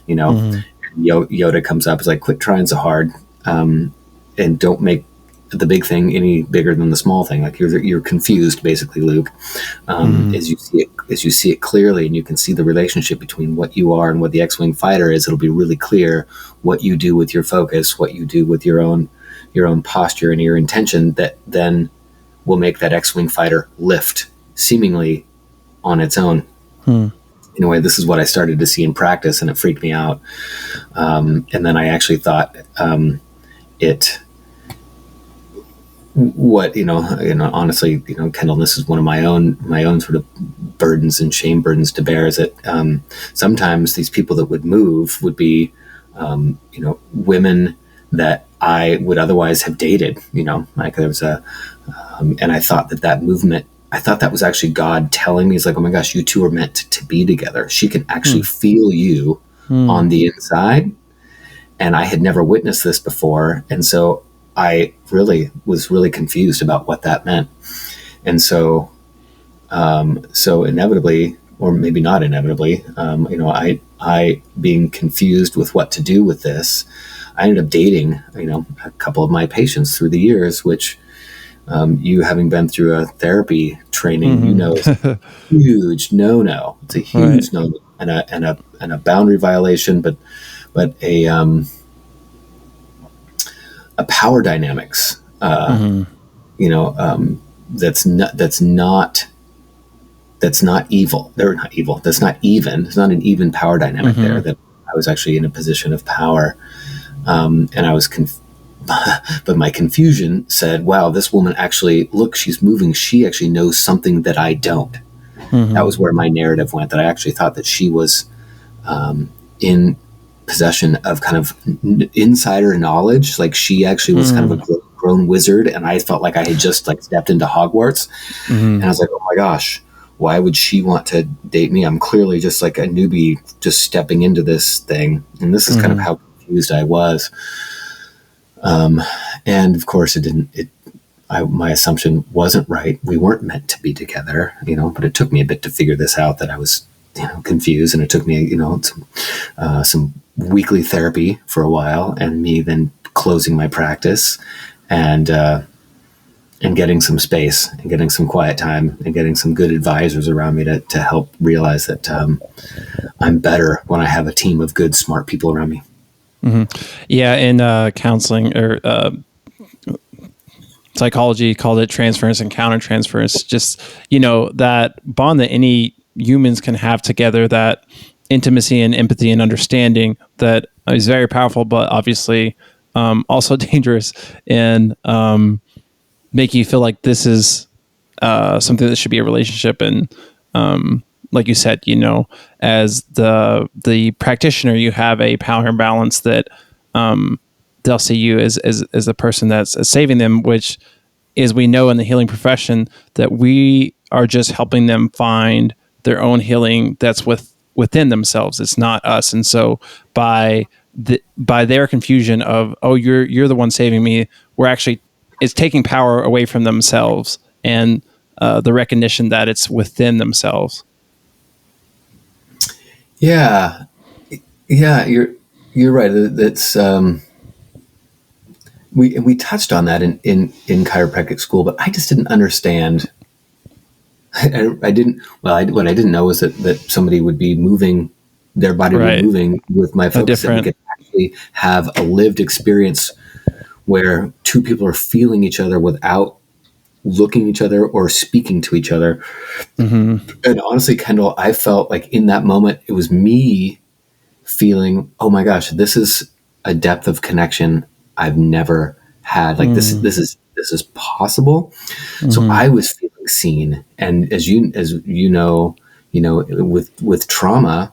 Mm-hmm. Yoda comes up, is like, quit trying so hard, and don't make the big thing any bigger than the small thing. Like, you're confused, basically, Luke. As you see it clearly, and you can see the relationship between what you are and what the X-Wing fighter is, it'll be really clear what you do with your focus, what you do with your own posture and your intention, that then will make that X-Wing fighter lift seemingly on its own. Anyway, this is what I started to see in practice, and it freaked me out. And then I actually thought, honestly, Kendall, this is one of my own sort of burdens and shame burdens to bear, is that sometimes these people that would move would be, women that I would otherwise have dated, like there was and I thought that movement, I thought that was actually God telling me, he's like, oh my gosh, you two are meant to be together. She can actually feel you on the inside. And I had never witnessed this before. And so I was really confused about what that meant. And so inevitably, or maybe not inevitably, I being confused with what to do with this, I ended up dating, a couple of my patients through the years, which, you having been through a therapy training, is a huge no-no. It's a huge no-no, and a boundary violation, but a power dynamics, that's not evil. They're not evil. That's not even. It's not an even power dynamic there. That I was actually in a position of power, and I was but my confusion said, wow, this woman actually, look, she's moving. She actually knows something that I don't. That was where my narrative went, that I actually thought that she was in possession of kind of insider knowledge. Like, she actually was kind of a grown wizard, and I felt like I had just stepped into Hogwarts. And I was like, oh my gosh, why would she want to date me? I'm clearly just like a newbie just stepping into this thing. And this is kind of how confused I was. And of course my assumption wasn't right. We weren't meant to be together, but it took me a bit to figure this out, that I was, confused. And it took me, some weekly therapy for a while, and me then closing my practice, and and getting some space and getting some quiet time and getting some good advisors around me to help realize that I'm better when I have a team of good, smart people around me. Yeah, in counseling or psychology, called it transference and countertransference. Just, that bond that any humans can have together, that intimacy and empathy and understanding that is very powerful, but obviously also dangerous, and make you feel like this is something that should be a relationship. And like you said, as the practitioner, you have a power imbalance that they'll see you as the person that's saving them, which is, we know in the healing profession that we are just helping them find their own healing that's within themselves. It's not us. And so by their confusion of, oh, you're the one saving me, we're actually, it's taking power away from themselves, and the recognition that it's within themselves. Yeah, yeah, you're right. That's we touched on that in chiropractic school, but I just didn't understand. I didn't. Well, what I didn't know was that somebody would be moving, their body would be moving with my focus, that we could actually have a lived experience where two people are feeling each other without looking at each other or speaking to each other. Mm-hmm. And honestly, Kendall, I felt like in that moment, it was me feeling, oh my gosh, this is a depth of connection I've never had. Like this is possible. Mm-hmm. So I was feeling seen. And as you know, with trauma,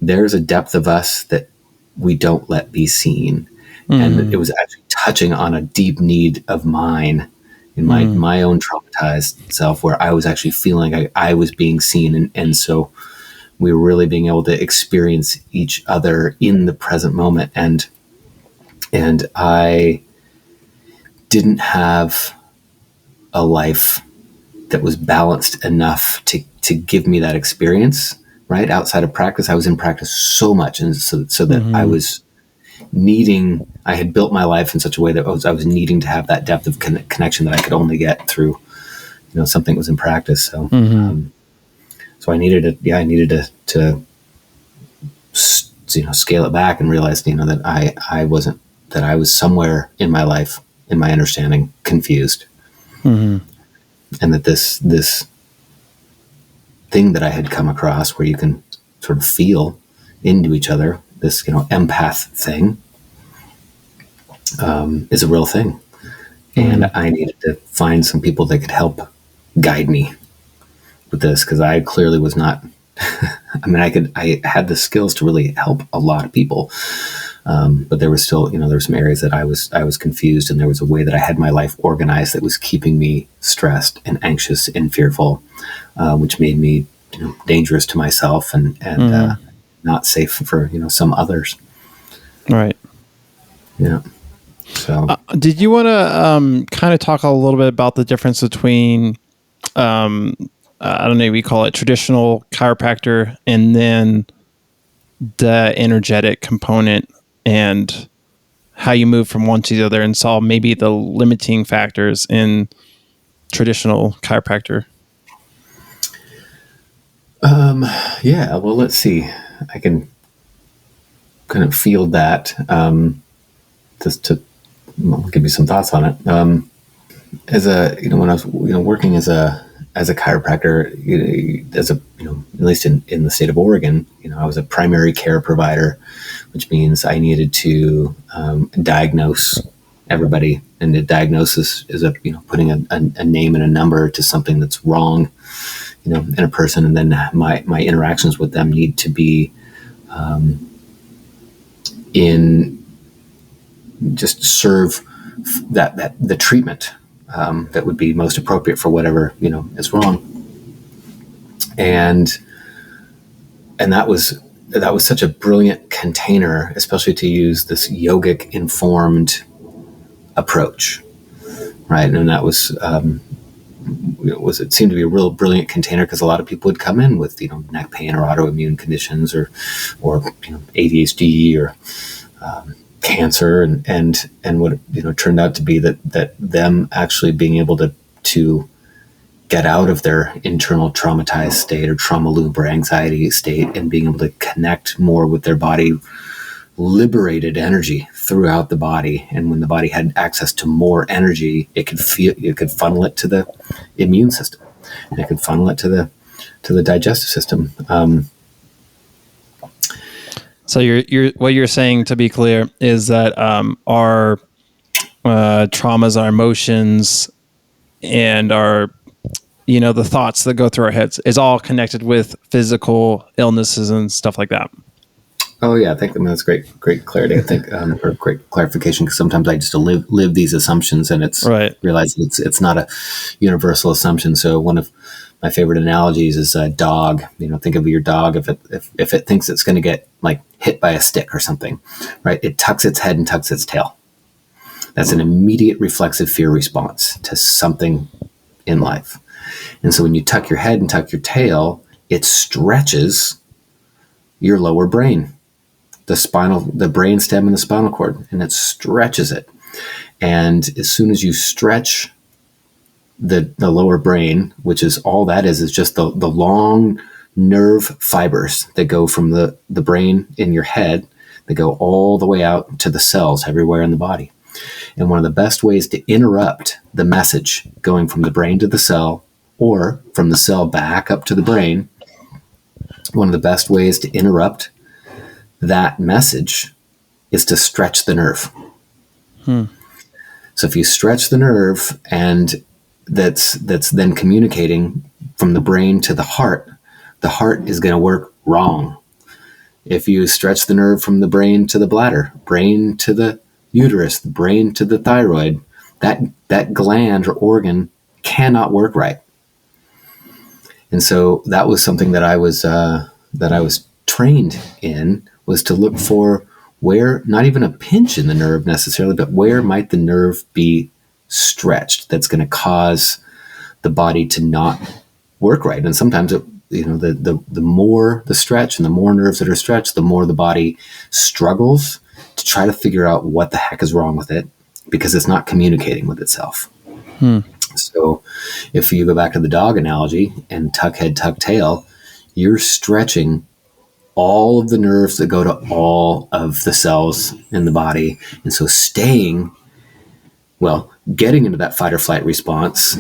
there's a depth of us that we don't let be seen. Mm-hmm. And it was actually touching on a deep need of mine in my own traumatized self, where I was actually feeling I was being seen. And so we were really being able to experience each other in the present moment. And I didn't have a life that was balanced enough to give me that experience, right? Outside of practice, I was in practice so much. And so that I was needing, I had built my life in such a way that I was needing to have that depth of connection that I could only get through, something that was in practice. So, so I needed to scale it back and realize, that I wasn't, that I was somewhere in my life, in my understanding, confused. Mm-hmm. And that this thing that I had come across, where you can sort of feel into each other, this, empath thing, is a real thing. Mm-hmm. And I needed to find some people that could help guide me with this, because I clearly was not, I had the skills to really help a lot of people. But there was still, there were some areas that I was confused, and there was a way that I had my life organized that was keeping me stressed and anxious and fearful, which made me, dangerous to myself and not safe for, some others. Right. Yeah. So, did you want to kind of talk a little bit about the difference between, I don't know, we call it traditional chiropractor, and then the energetic component, and how you move from one to the other, and solve maybe the limiting factors in traditional chiropractor? Yeah, well, let's see. I can kind of field that, just to give you some thoughts on it. As a, when I was, working as a chiropractor, as a, at least in the state of Oregon, I was a primary care provider, which means I needed to diagnose everybody. And the diagnosis is putting a name and a number to something that's wrong, in a person. And then my interactions with them need to be in just serve that the treatment that would be most appropriate for whatever is wrong. And that was such a brilliant container, especially to use this yogic informed approach, right? And that was it seemed to be a real brilliant container, because a lot of people would come in with neck pain or autoimmune conditions or ADHD or cancer, and what turned out to be that them actually being able to get out of their internal traumatized state or trauma loop or anxiety state and being able to connect more with their body liberated energy throughout the body. And when the body had access to more energy, it could funnel it to the immune system, and it could funnel it to the digestive system. So you're what you're saying, to be clear, is that our traumas, our emotions, and our the thoughts that go through our heads is all connected with physical illnesses and stuff like that. Oh yeah, that's great clarity. I think, or great clarification, because sometimes I just live these assumptions, and it's right. Realize it's not a universal assumption. So one of my favorite analogies is a dog. Think of your dog. If it thinks it's going to get like hit by a stick or something, right? It tucks its head and tucks its tail. That's an immediate reflexive fear response to something in life. And so when you tuck your head and tuck your tail, it stretches your lower brain, the brain stem and the spinal cord, and it stretches it. And as soon as you stretch the lower brain, which is all that is just the long nerve fibers that go from the brain in your head, that go all the way out to the cells everywhere in the body. And one of the best ways to interrupt the message going from the brain to the cell, or from the cell back up to the brain, one of the best ways to interrupt that message is to stretch the nerve. So if you stretch the nerve, and that's then communicating from the brain to the heart is going to work wrong. If you stretch the nerve from the brain to the bladder, brain to the uterus, the brain to the thyroid, that gland or organ cannot work right. And so that was something that I was trained in, was to look for where, not even a pinch in the nerve necessarily, but where might the nerve be stretched that's going to cause the body to not work right. And sometimes the more the stretch and the more nerves that are stretched, the more the body struggles to try to figure out what the heck is wrong with it, because it's not communicating with itself. So if you go back to the dog analogy and tuck head, tuck tail, you're stretching all of the nerves that go to all of the cells in the body. And so getting into that fight or flight response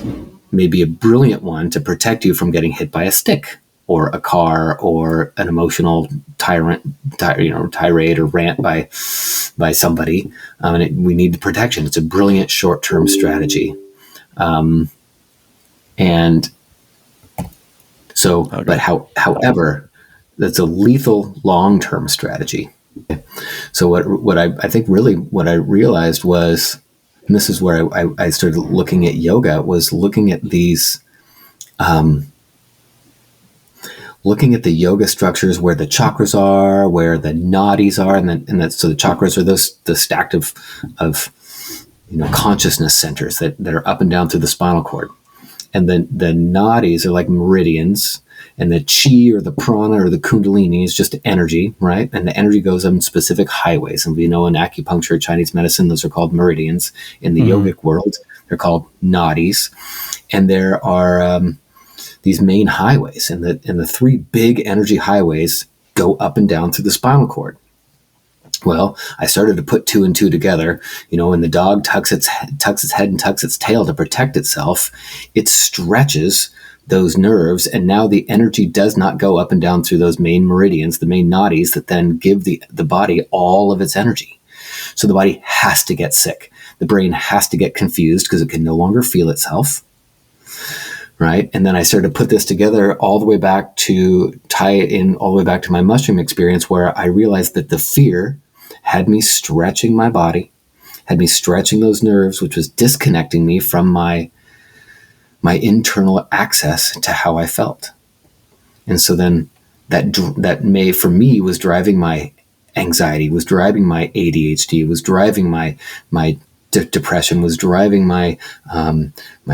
may be a brilliant one to protect you from getting hit by a stick or a car or an emotional tirade or rant by somebody. We need protection. It's a brilliant short-term strategy. And so, okay. But however, that's a lethal long-term strategy. So what I think really what I realized was, and this is where I started looking at yoga, was looking at these, looking at the yoga structures where the chakras are, where the nadis are, so the chakras are the stacked of consciousness centers that are up and down through the spinal cord. And then the nadis are like meridians, and the chi or the prana or the kundalini is just energy, right? And the energy goes on specific highways. And we know in acupuncture, Chinese medicine, those are called meridians. In the yogic world, they're called nadis. And there are these main highways, and the three big energy highways go up and down through the spinal cord. Well, I started to put two and two together. When the dog tucks its head and tucks its tail to protect itself, it stretches those nerves, and now the energy does not go up and down through those main meridians, the main nadis that then give the body all of its energy. So the body has to get sick. The brain has to get confused because it can no longer feel itself. Right. And then I started to put this together all the way back to tie it in all the way back to my mushroom experience, where I realized that the fear had me stretching my body, had me stretching those nerves, which was disconnecting me from my internal access to how I felt. And so then that may, for me, was driving my anxiety, was driving my ADHD, was driving my depression, was driving my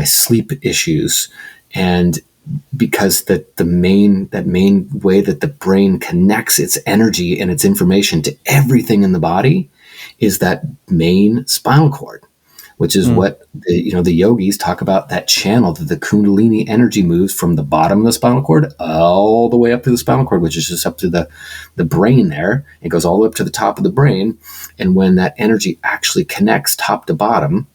sleep issues. And because that main way that the brain connects its energy and its information to everything in the body is that main spinal cord, which is what the yogis talk about, that channel that the Kundalini energy moves from the bottom of the spinal cord all the way up to the spinal cord, which is just up to the brain there. It goes all the way up to the top of the brain. And when that energy actually connects top to bottom,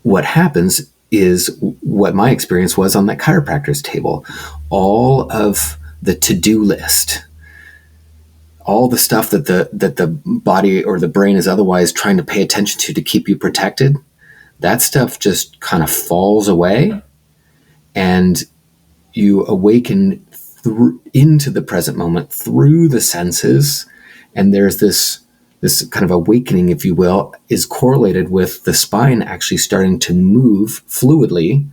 what happens is what my experience was on that chiropractor's table. All of the to-do list, all the stuff that the body or the brain is otherwise trying to pay attention to keep you protected, that stuff just kind of falls away, and you awaken into the present moment through the senses. And there's this kind of awakening, if you will, is correlated with the spine actually starting to move fluidly,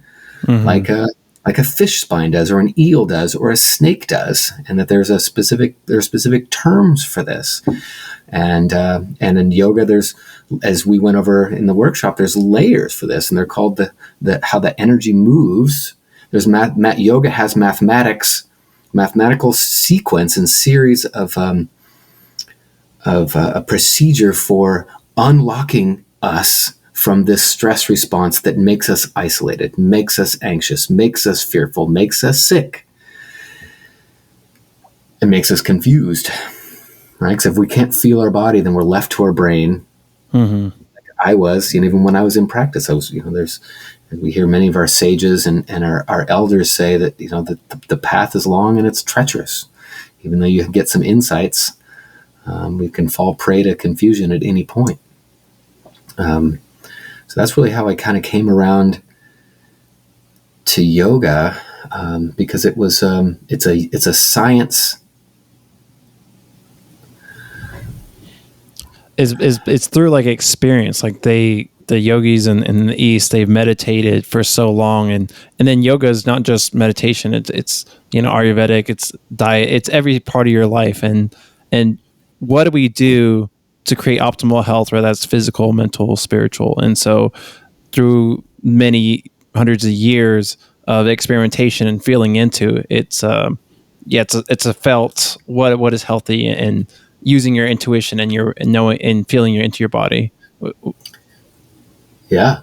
like a fish spine does, or an eel does, or a snake does, and that there are specific terms for this. And in yoga, there's, as we went over in the workshop, there's layers for this, and they're called the how the energy moves. There's yoga has mathematical sequence and series of a procedure for unlocking us from this stress response that makes us isolated, makes us anxious, makes us fearful, makes us sick, and makes us confused, right? Because if we can't feel our body, then we're left to our brain. Like I was, even when I was in practice, I was, we hear many of our sages and our elders say that, the path is long and it's treacherous. Even though you get some insights, we can fall prey to confusion at any point. So that's really how I kind of came around to yoga, because it was it's a science. It's through like experience, like the yogis in the East, they've meditated for so long, and then yoga is not just meditation. It's Ayurvedic, it's diet, it's every part of your life, and what do we do to create optimal health, whether that's physical, mental, spiritual? And so through many hundreds of years of experimentation and feeling into it, it's a felt what is healthy, and using your intuition and your knowing and feeling into your body. Yeah,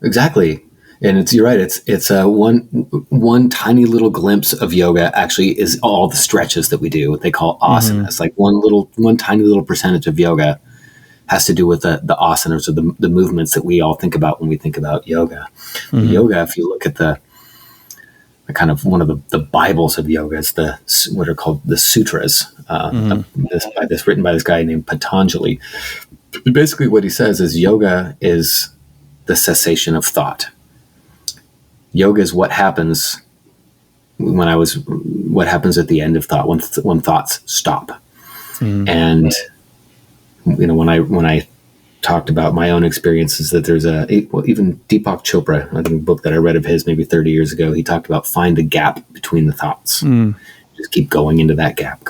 exactly. And you're right. It's one tiny little glimpse of yoga actually is all the stretches that we do. What they call asanas. Like one tiny little percentage of yoga has to do with the asanas, or the movements that we all think about when we think about yoga. Yoga, if you look at the kind of one of the Bibles of yoga, it's what are called the sutras. Written by this guy named Patanjali. Basically, what he says is yoga is the cessation of thought. Yoga is what happens what happens at the end of thought, when thoughts stop. And when I talked about my own experiences, that there's even Deepak Chopra, I think a book that I read of his maybe 30 years ago, he talked about find the gap between the thoughts. Just keep going into that gap.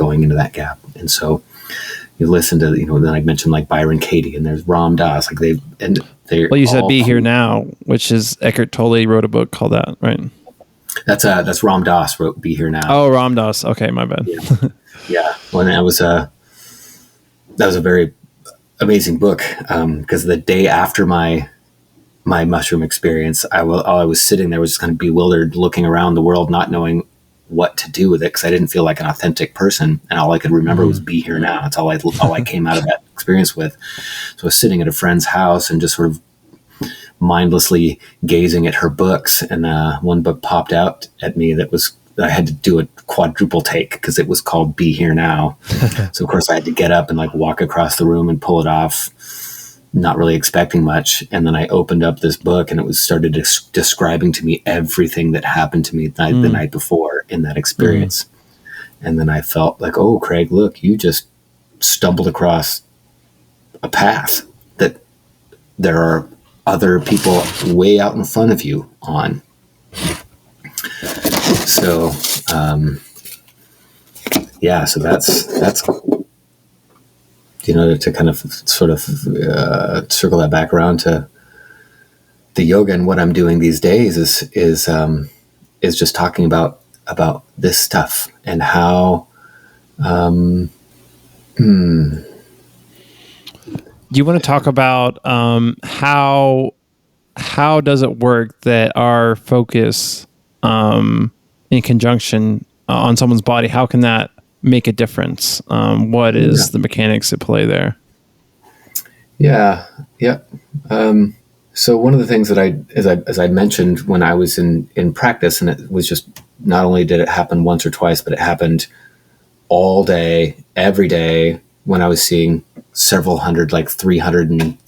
And so you listen to, then I mentioned like Byron Katie, and there's Ram Dass, like well, you said Be Here Now, which is Eckhart Tolle wrote a book called that, right? That's Ram Dass wrote Be Here Now. Oh, Ram Dass. Okay, my bad. Yeah. Well, that was a very amazing book, because the day after my mushroom experience, I was sitting there, was just kind of bewildered, looking around the world, not knowing what to do with it, because I didn't feel like an authentic person, and all I could remember was Be Here Now. That's all I came out of that experience with. So I was sitting at a friend's house and just sort of mindlessly gazing at her books, and one book popped out at me that I had to do a quadruple take because it was called Be Here Now. So of course I had to get up and like walk across the room and pull it off, not really expecting much. And then I opened up this book, and it was started describing to me everything that happened to me the night before in that experience. And then I felt like, oh, Craig, look, you just stumbled across a path that there are other people way out in front of you on. So, so that's to kind of sort of circle that back around to the yoga, and what I'm doing these days is just talking about this stuff, and how you want to talk about how does it work that our focus in conjunction on someone's body, how can that make a difference? What Yeah. is the mechanics at play there? Yeah. Yeah. So one of the things that as I mentioned when I was in practice, and it was just not only did it happen once or twice, but it happened all day, every day when I was seeing several hundred, like 300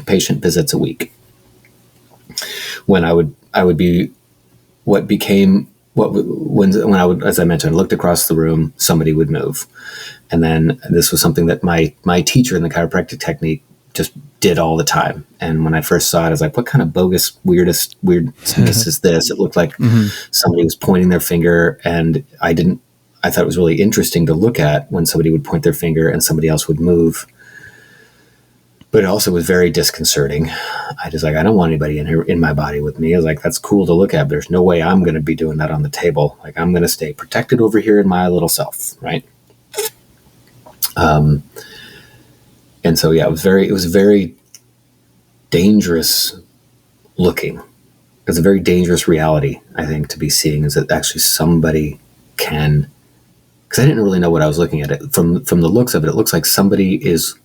patient visits a week. When I would be what became what when I would, as I mentioned, I looked across the room, somebody would move, and then this was something that my teacher in the chiropractic technique just did all the time. And when I first saw it, I was like, "What kind of bogus, weirdness is this?" It looked like somebody was pointing their finger, and I thought it was really interesting to look at when somebody would point their finger and somebody else would move. But it also was very disconcerting. I just like, I don't want anybody in here in my body with me. I was like, that's cool to look at, but there's no way I'm going to be doing that on the table. Like, I'm going to stay protected over here in my little self, right? And so, yeah, it was very dangerous looking. It's a very dangerous reality, I think, to be seeing, is that actually somebody can, because I didn't really know what I was looking at. It from the looks of it, it looks like somebody is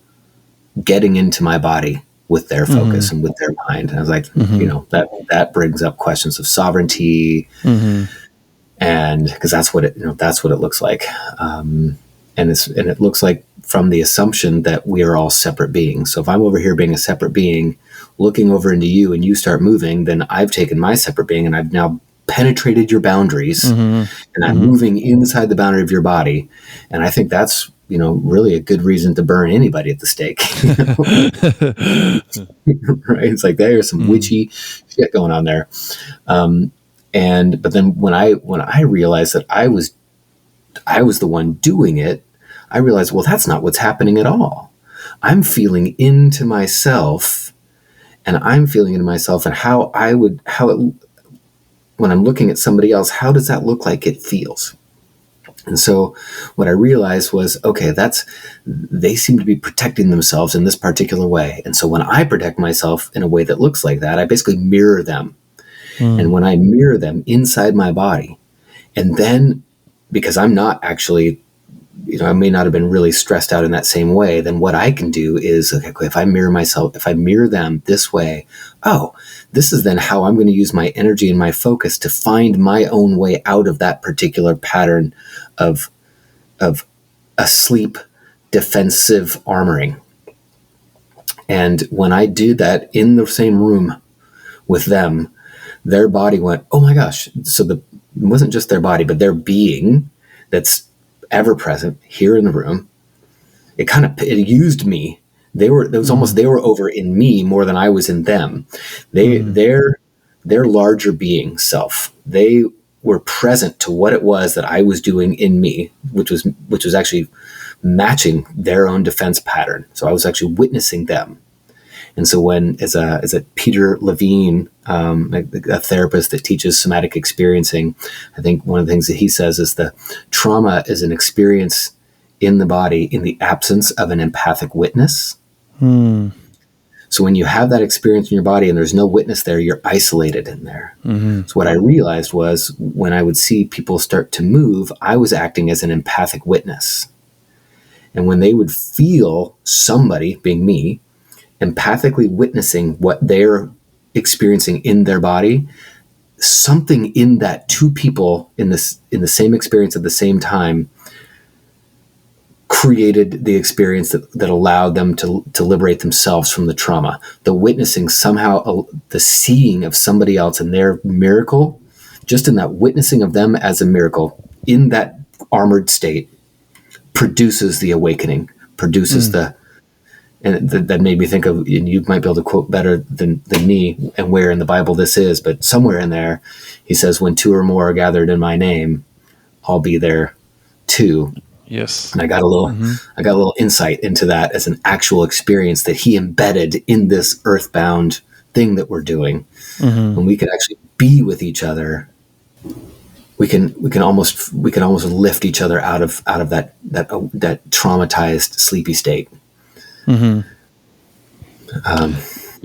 getting into my body with their focus and with their mind. And I was like, that brings up questions of sovereignty, and because that's what it looks like. And it looks like from the assumption that we are all separate beings. So if I'm over here being a separate being, looking over into you, and you start moving, then I've taken my separate being and I've now penetrated your boundaries, and I'm moving inside the boundary of your body. And I think that's, really a good reason to burn anybody at the stake. Right? It's like there's some witchy shit going on there. But then when I realized that I was the one doing it, I realized, well, that's not what's happening at all. I'm feeling into myself, and when I'm looking at somebody else, how does that look like it feels? And so what I realized was, okay, they seem to be protecting themselves in this particular way. And so when I protect myself in a way that looks like that, I basically mirror them. And when I mirror them inside my body, and then because I'm not actually, I may not have been really stressed out in that same way, then what I can do is, okay, if I mirror them this way, this is then how I'm going to use my energy and my focus to find my own way out of that particular pattern of asleep defensive armoring. And when I did that in the same room with them, their body went, oh my gosh. So it wasn't just their body, but their being that's ever present here in the room. It used me. They were over in me more than I was in them. Their larger being self, they were present to what it was that I was doing in me, which was actually matching their own defense pattern. So I was actually witnessing them. And so as a Peter Levine, a therapist that teaches somatic experiencing, I think one of the things that he says is the trauma is an experience in the body in the absence of an empathic witness. So when you have that experience in your body and there's no witness there, you're isolated in there. So what I realized was when I would see people start to move, I was acting as an empathic witness. And when they would feel somebody, being me, empathically witnessing what they're experiencing in their body, something in that two people in the same experience at the same time created the experience that allowed them to liberate themselves from the trauma. The witnessing somehow, the seeing of somebody else and their miracle, just in that witnessing of them as a miracle in that armored state, produces the awakening, produces and that made me think of, and you might be able to quote better than me and where in the Bible this is, but somewhere in there, he says, when two or more are gathered in my name, I'll be there too. Yes. And I got a little insight into that as an actual experience that he embedded in this earthbound thing that we're doing. When we can actually be with each other, we can almost lift each other out of that traumatized sleepy state. Mm-hmm. Um,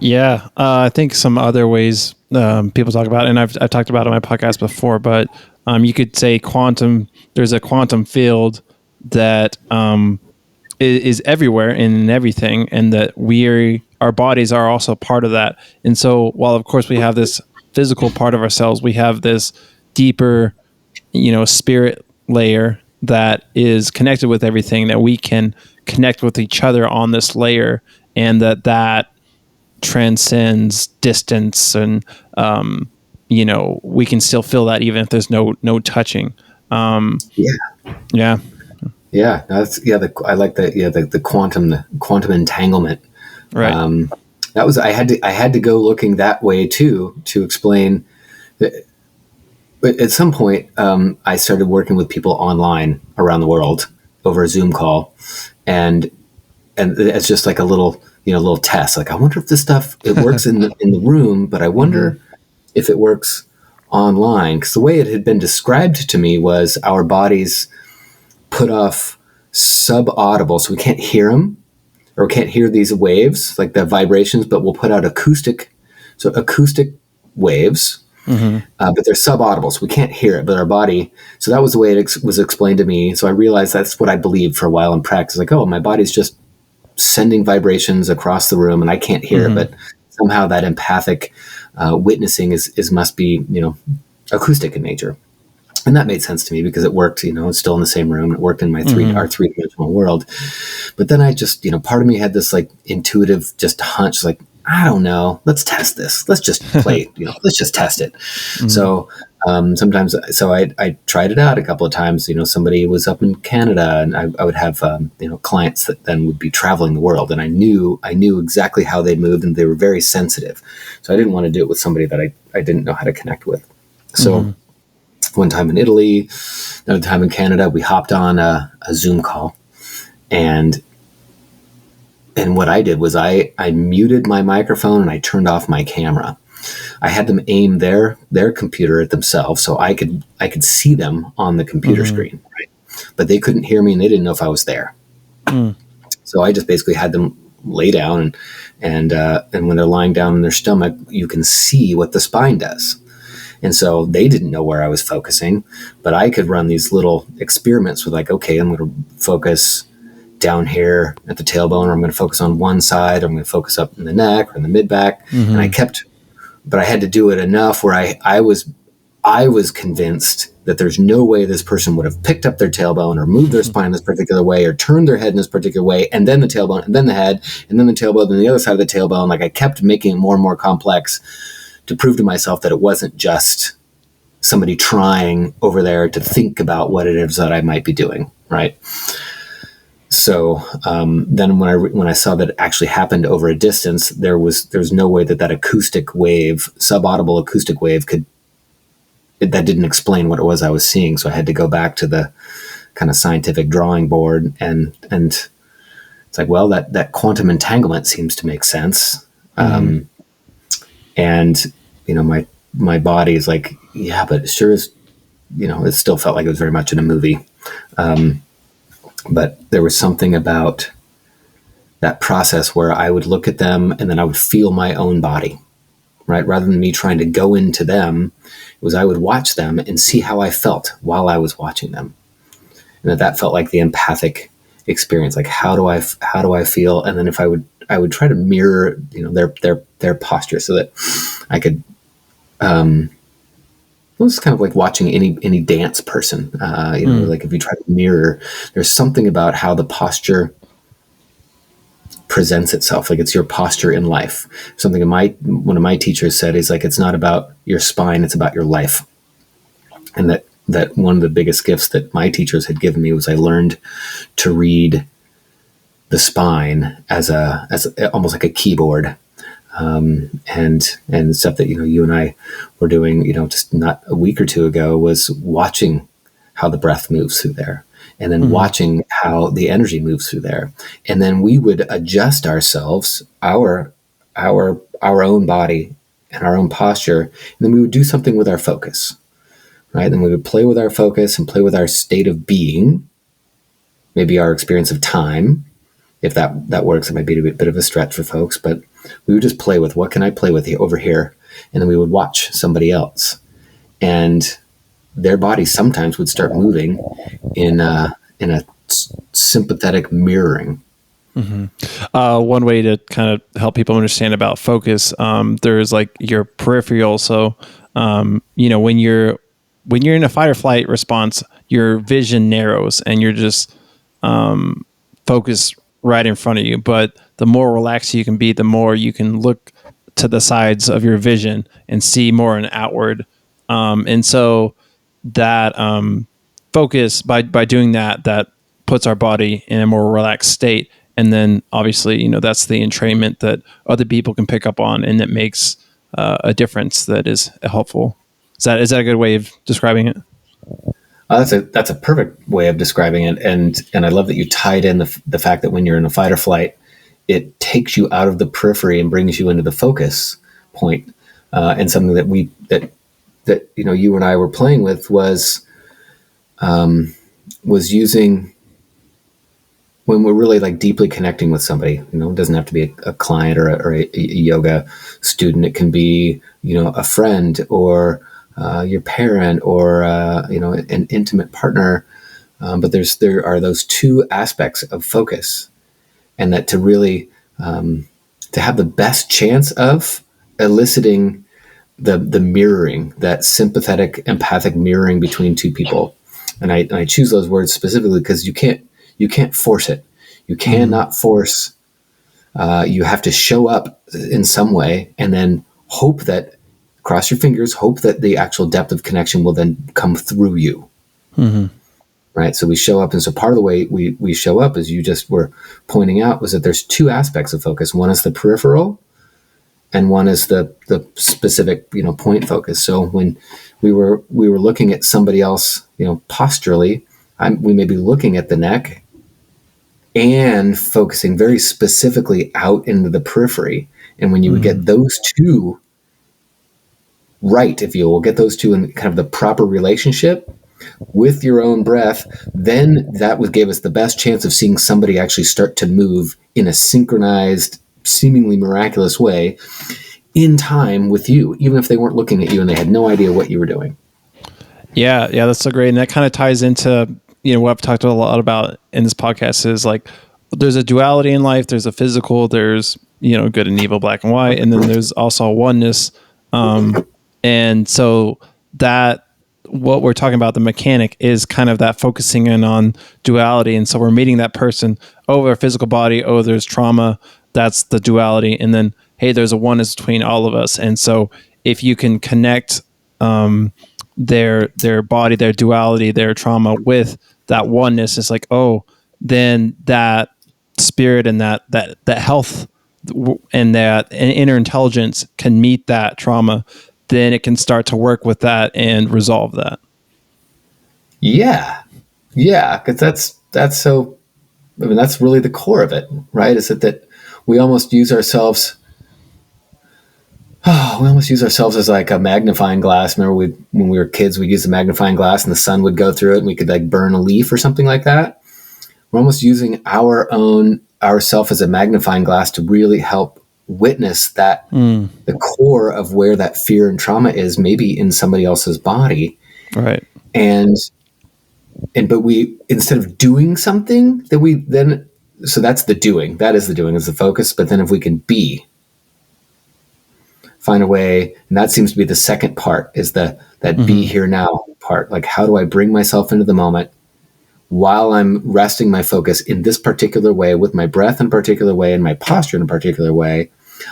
Yeah, I think some other ways people talk about, and I've talked about it on my podcast before, but you could say quantum. There's a quantum field that is everywhere and in everything, and that our bodies are also part of that. And so, while of course we have this physical part of ourselves, we have this deeper, spirit layer that is connected with everything, that we can connect with each other on this layer, and that transcends distance, and we can still feel that even if there's no touching. yeah, Yeah. yeah, that's yeah. I like that. Yeah, the quantum entanglement. Right. Um, that was I had to go looking that way too to explain. But at some point, I started working with people online around the world over a Zoom call, and it's just like a little test. Like, I wonder if this stuff it works in the room, but I Mm-hmm. wonder if it works online. Because the way it had been described to me was our bodies put off subaudible, so we can't hear them or can't hear these waves like the vibrations, but we'll put out acoustic waves, Mm-hmm. but they're subaudible, so we can't hear it. But our body, so that was the way it was explained to me. So I realized that's what I believed for a while in practice. Like, oh, my body's just sending vibrations across the room, and I can't hear it, Mm-hmm. but somehow that empathic witnessing is must be acoustic in nature. And that made sense to me because it worked. It's still in the same room. It worked in Mm-hmm. our 3 dimensional world. But then I just, part of me had this like intuitive just hunch, like, I don't know, let's test this. Let's just play, let's just test it. Mm-hmm. So sometimes, so I tried it out a couple of times. Somebody was up in Canada, and I would have, clients that then would be traveling the world, and I knew exactly how they moved, and they were very sensitive. So I didn't want to do it with somebody that I didn't know how to connect with. So one time in Italy, another time in Canada, we hopped on a Zoom call, and what I did was I muted my microphone and I turned off my camera. I had them aim their computer at themselves, so I could see them on the computer Mm-hmm. screen, right? But they couldn't hear me, and they didn't know if I was there. Mm-hmm. So I just basically had them lay down, and when they're lying down on their stomach, you can see what the spine does. And so they didn't know where I was focusing, but I could run these little experiments with, like, okay, I'm going to focus down here at the tailbone, or I'm going to focus on one side, or I'm going to focus up in the neck or in the mid back. And but I had to do it enough where I was convinced that there's no way this person would have picked up their tailbone or moved their spine this particular way or turned their head in this particular way, and then the tailbone, and then the head, and then the tailbone, and the other side of the tailbone. Like, I kept making it more and more complex to prove to myself that it wasn't just somebody trying over there to think about what it is that I might be doing, right? So then when I saw that it actually happened over a distance, there was no way that acoustic wave, subaudible acoustic wave, that didn't explain what it was I was seeing. So I had to go back to the kind of scientific drawing board, and it's like, well, that quantum entanglement seems to make sense. And my body is like, yeah, but it sure is, it still felt like it was very much in a movie. But there was something about that process where I would look at them and then I would feel my own body, right? Rather than me trying to go into them, it was I would watch them and see how I felt while I was watching them. And that felt like the empathic experience. Like, how do I feel? And then if I would try to mirror, their posture so that I could, it was kind of like watching any dance person, like if you try to mirror, there's something about how the posture presents itself. Like, it's your posture in life. Something one of my teachers said is, like, it's not about your spine, it's about your life. And that one of the biggest gifts that my teachers had given me was I learned to read the spine as almost like a keyboard. And stuff that, you and I were doing, just not a week or two ago, was watching how the breath moves through there, and then watching how the energy moves through there. And then we would adjust ourselves, our own body and our own posture. And then we would do something with our focus, right? Then we would play with our focus and play with our state of being, maybe our experience of time, If that works, it might be a bit of a stretch for folks, but we would just play with, what can I play with over here? And then we would watch somebody else, and their body sometimes would start moving in a sympathetic mirroring. One way to kind of help people understand about focus, there's like your peripheral. So, when you're in a fight or flight response, your vision narrows and you're just focused right in front of you. But the more relaxed you can be, the more you can look to the sides of your vision and see more an outward. And so that focus by doing that puts our body in a more relaxed state. And then obviously, that's the entrainment that other people can pick up on, and it makes a difference that is helpful. Is that a good way of describing it? That's a perfect way of describing it, and I love that you tied in the fact that when you're in a fight or flight, it takes you out of the periphery and brings you into the focus point. And something that you and I were playing with was using when we're really like deeply connecting with somebody. It doesn't have to be a client or a yoga student. It can be a friend or your parent or an intimate partner. But there are those two aspects of focus, and that to really to have the best chance of eliciting the mirroring, that sympathetic, empathic mirroring between two people. And I choose those words specifically because you can't force it. You cannot force. You have to show up in some way, and then hope that, cross your fingers, hope that the actual depth of connection will then come through you. Mm-hmm. Right. So we show up. And so part of the way we show up, as you just were pointing out, was that there's two aspects of focus. One is the peripheral, and one is the specific, point focus. So when we were looking at somebody else, posturally, we may be looking at the neck and focusing very specifically out into the periphery. And when you would get those two right, if you will get those two in kind of the proper relationship with your own breath, then that would give us the best chance of seeing somebody actually start to move in a synchronized, seemingly miraculous way in time with you, even if they weren't looking at you and they had no idea what you were doing. Yeah, that's so great. And that kind of ties into, what I've talked a lot about in this podcast is like, there's a duality in life. There's a physical, there's, good and evil, black and white. And then there's also a oneness. And so that what we're talking about, the mechanic, is kind of that focusing in on duality. And so we're meeting that person, their physical body, there's trauma. That's the duality. And then, hey, there's a oneness between all of us. And so if you can connect their body, their duality, their trauma with that oneness, it's like, then that spirit and that health and that inner intelligence can meet that trauma. Then it can start to work with that and resolve that. Yeah, because that's so. I mean, that's really the core of it, right? Is that we almost use ourselves. We almost use ourselves as like a magnifying glass. Remember, when we were kids, we'd use a magnifying glass, and the sun would go through it, and we could like burn a leaf or something like that. We're almost using ourself as a magnifying glass to really help witness that the core of where that fear and trauma is, maybe in somebody else's body. Right. But we, instead of doing something that we then, so that's the doing, that is the focus. But then if we can find a way, and that seems to be the second part, is that be here now part. Like, how do I bring myself into the moment while I'm resting my focus in this particular way, with my breath in a particular way and my posture in a particular way?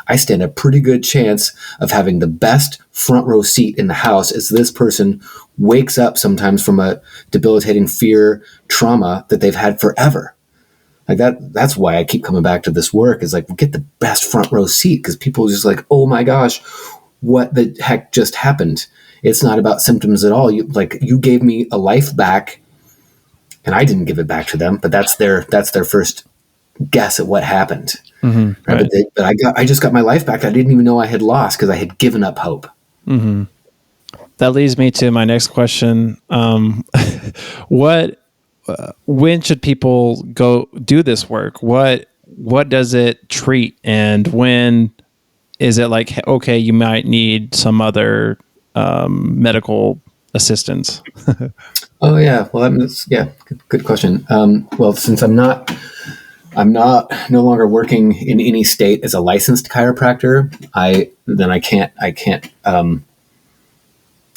I stand a pretty good chance of having the best front row seat in the house as this person wakes up sometimes from a debilitating fear trauma that they've had forever. Like that's why I keep coming back to this work, is like, get the best front row seat, because people are just like, oh my gosh, what the heck just happened? It's not about symptoms at all. You gave me a life back, and I didn't give it back to them, but that's their first guess at what happened. Mm-hmm, right. But I just got my life back. I didn't even know I had lost because I had given up hope. Mm-hmm. That leads me to my next question. When should people go do this work? What what does it treat, and when is it like, okay, you might need some other medical assistance? Oh yeah, well that's yeah, good question. Well, since I'm not no longer working in any state as a licensed chiropractor, I can't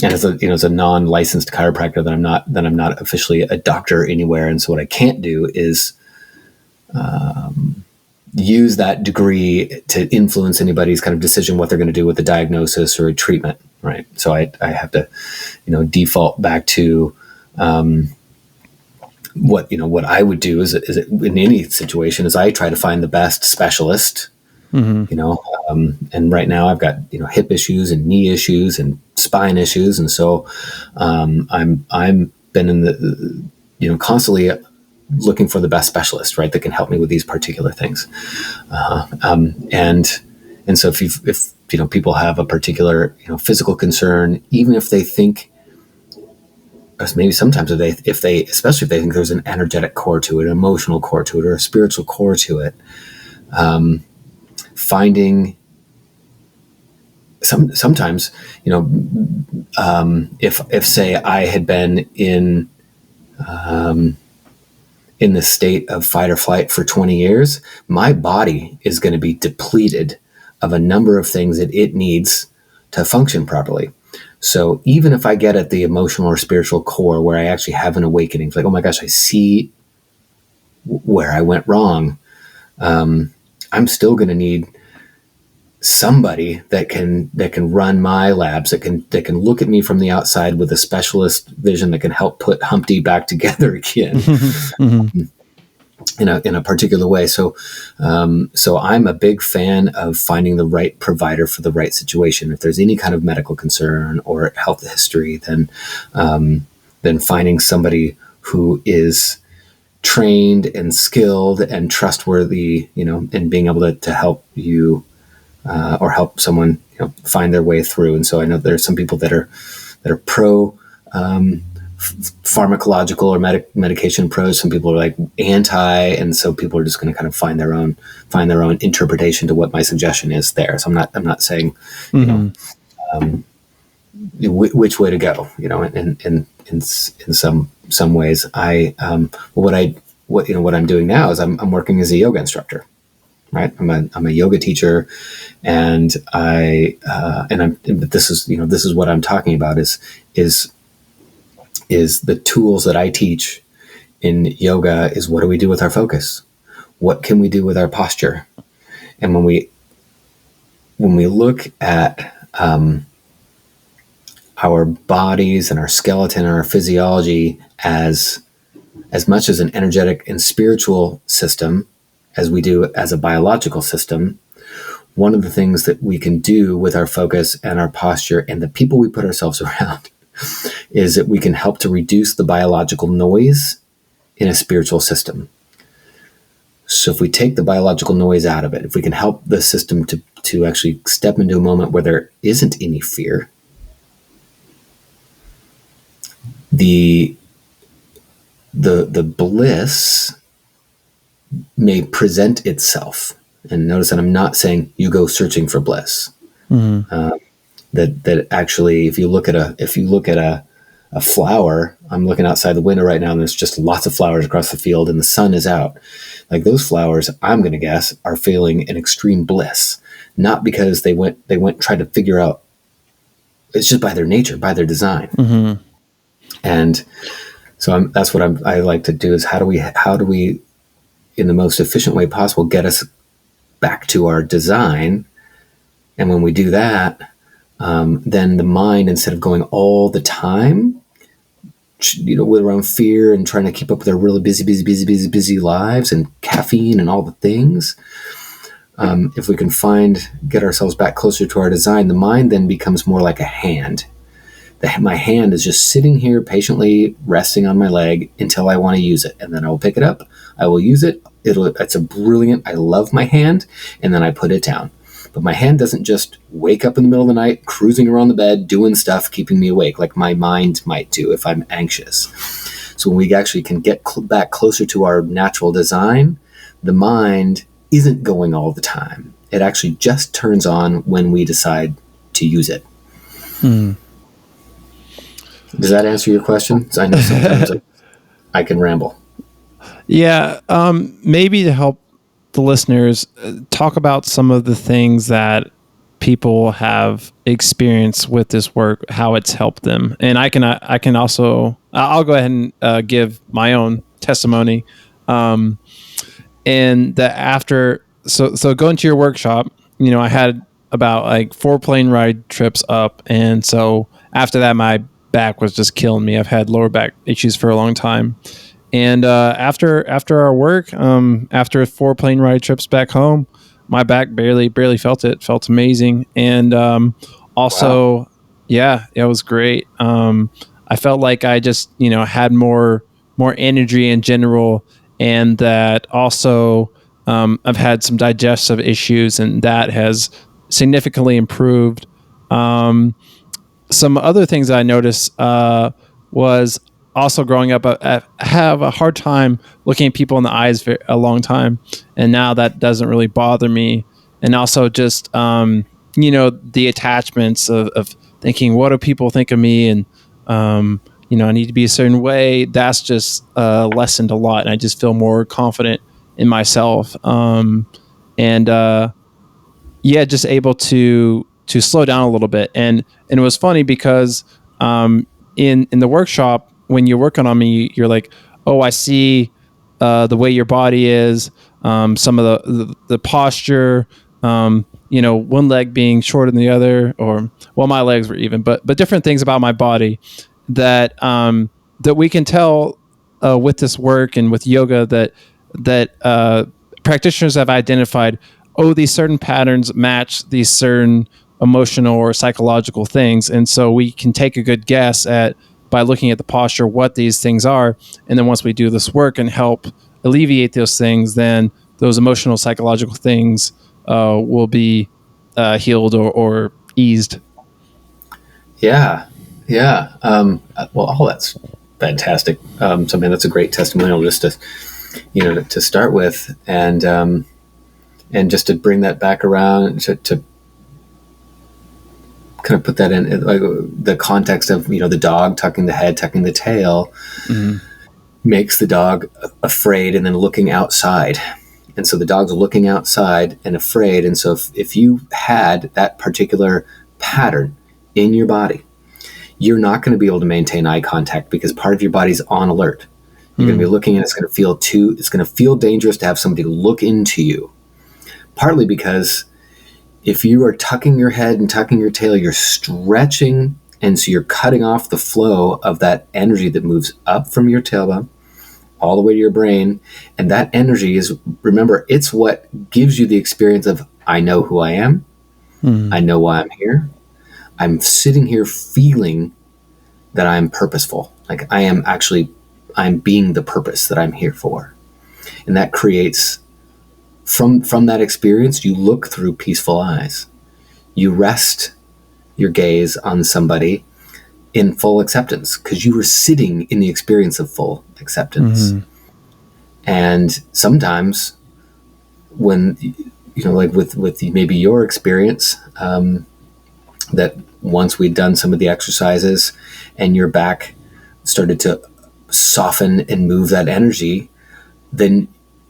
and as a as a non-licensed chiropractor, then I'm not officially a doctor anywhere, and so what I can't do is use that degree to influence anybody's kind of decision what they're going to do with the diagnosis or a treatment, right? So I have to default back to what I would do is in any situation is I try to find the best specialist. And right now I've got hip issues and knee issues and spine issues, and so I'm been in the constantly looking for the best specialist, right, that can help me with these particular things. And so if people have a particular physical concern, even if they think, maybe sometimes if they especially if they think there's an energetic core to it, an emotional core to it, or a spiritual core to it, finding sometimes if say I had been in the state of fight or flight for 20 years, my body is going to be depleted of a number of things that it needs to function properly. So even if I get at the emotional or spiritual core where I actually have an awakening, it's like, oh my gosh, I see where I went wrong. I'm still going to need somebody that can run my labs, that can look at me from the outside with a specialist vision that can help put Humpty back together again. Mm-hmm. In a particular way. So I'm a big fan of finding the right provider for the right situation. If there's any kind of medical concern or health history, then finding somebody who is trained and skilled and trustworthy, and being able to help you or help someone find their way through. And so I know there's some people that are pro pharmacological or medication pros. Some people are like anti, and so people are just going to kind of find their own interpretation to what my suggestion is there. So I'm not saying which way to go. In some ways, what I'm doing now is I'm working as a yoga instructor. Right, I'm a yoga teacher, and this is what I'm talking about is the tools that I teach in yoga is what do we do with our focus? What can we do with our posture? And when we look at our bodies and our skeleton and our physiology as much as an energetic and spiritual system as we do as a biological system, one of the things that we can do with our focus and our posture and the people we put ourselves around is that we can help to reduce the biological noise in a spiritual system. So if we take the biological noise out of it, if we can help the system to actually step into a moment where there isn't any fear, the bliss may present itself. And notice that I'm not saying you go searching for bliss. Mm-hmm. That actually, if you look at a flower, I'm looking outside the window right now, and there's just lots of flowers across the field, and the sun is out. Like those flowers, I'm going to guess, are feeling an extreme bliss, not because they went try to figure out. It's just by their nature, by their design. Mm-hmm. And so that's what I like to do is how do we in the most efficient way possible get us back to our design. And when we do that, then the mind, instead of going all the time, with around fear and trying to keep up with their really busy lives and caffeine and all the things, if we can get ourselves back closer to our design, the mind then becomes more like a hand. My hand is just sitting here patiently resting on my leg until I want to use it. And then I will pick it up. I will use it. I love my hand. And then I put it down. But my hand doesn't just wake up in the middle of the night, cruising around the bed, doing stuff, keeping me awake like my mind might do if I'm anxious. So when we actually can get back closer to our natural design, the mind isn't going all the time. It actually just turns on when we decide to use it. Does that answer your question? I know sometimes I can ramble. Yeah, maybe to help the listeners talk about some of the things that people have experienced with this work, how it's helped them, and I can also I'll go ahead and give my own testimony. And that after so going to your workshop, I had about like 4 plane ride trips up, and so after that my back was just killing me. I've had lower back issues for a long time, and after our work, after 4 plane ride trips back home, my back barely felt it. Felt amazing, and Wow. also, yeah, it was great. I felt like I just had more energy in general, and that also I've had some digestive issues, and that has significantly improved. Um, some other things I noticed was also growing up, I have a hard time looking at people in the eyes for a long time, and now that doesn't really bother me. And also just the attachments of thinking, what do people think of me, and I need to be a certain way. That's just lessened a lot, and I just feel more confident in myself. And yeah, just able to slow down a little bit. And it was funny because in the workshop, when you're working on me, you're like, oh, I see the way your body is, some of the posture, one leg being shorter than the other, or well, my legs were even, but different things about my body that we can tell with this work and with yoga, that practitioners have identified, oh, these certain patterns match these certain emotional or psychological things. And so we can take a good guess at, by looking at the posture, what these things are. And then once we do this work and help alleviate those things, then those emotional, psychological things will be healed or eased. Yeah. Yeah. Well, all that's fantastic. So, man, that's a great testimonial just to, to start with, and just to bring that back around to kind of put that in like the context of, the dog tucking the head, tucking the tail, makes the dog afraid and then looking outside. And so the dog's looking outside and afraid. And so if you had that particular pattern in your body, you're not going to be able to maintain eye contact because part of your body's on alert. You're going to be looking, and it's going to feel dangerous to have somebody look into you. Partly because if you are tucking your head and tucking your tail, you're stretching, and so you're cutting off the flow of that energy that moves up from your tailbone all the way to your brain. And that energy is, remember, it's what gives you the experience of, I know who I am. I know why I'm here. I'm sitting here feeling that I'm purposeful. Like I'm being the purpose that I'm here for. And that creates, from that experience, you look through peaceful eyes. You rest your gaze on somebody in full acceptance because you were sitting in the experience of full acceptance. And sometimes when, like with maybe your experience, that once we'd done some of the exercises and your back started to soften and move that energy, then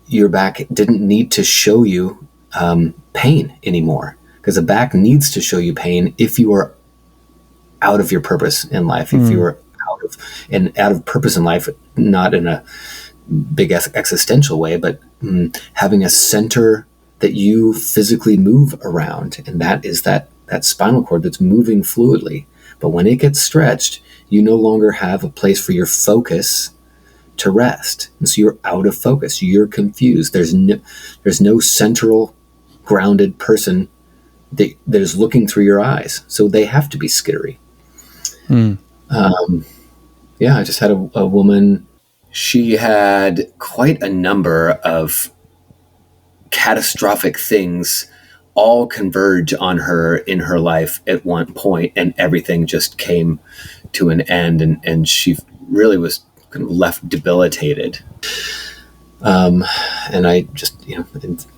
your back didn't need to show you pain anymore, because the back needs to show you pain if you are out of your purpose in life, if you are out of purpose in life, not in a big existential way, but having a center that you physically move around, and that is that spinal cord that's moving fluidly. But when it gets stretched, you no longer have a place for your focus to rest, and so you're out of focus. You're confused. There's no central, grounded person that is looking through your eyes. So they have to be skittery. Yeah, I just had a woman. She had quite a number of catastrophic things all converge on her in her life at one point, and everything just came to an end, and she really was kind of left debilitated. And I just,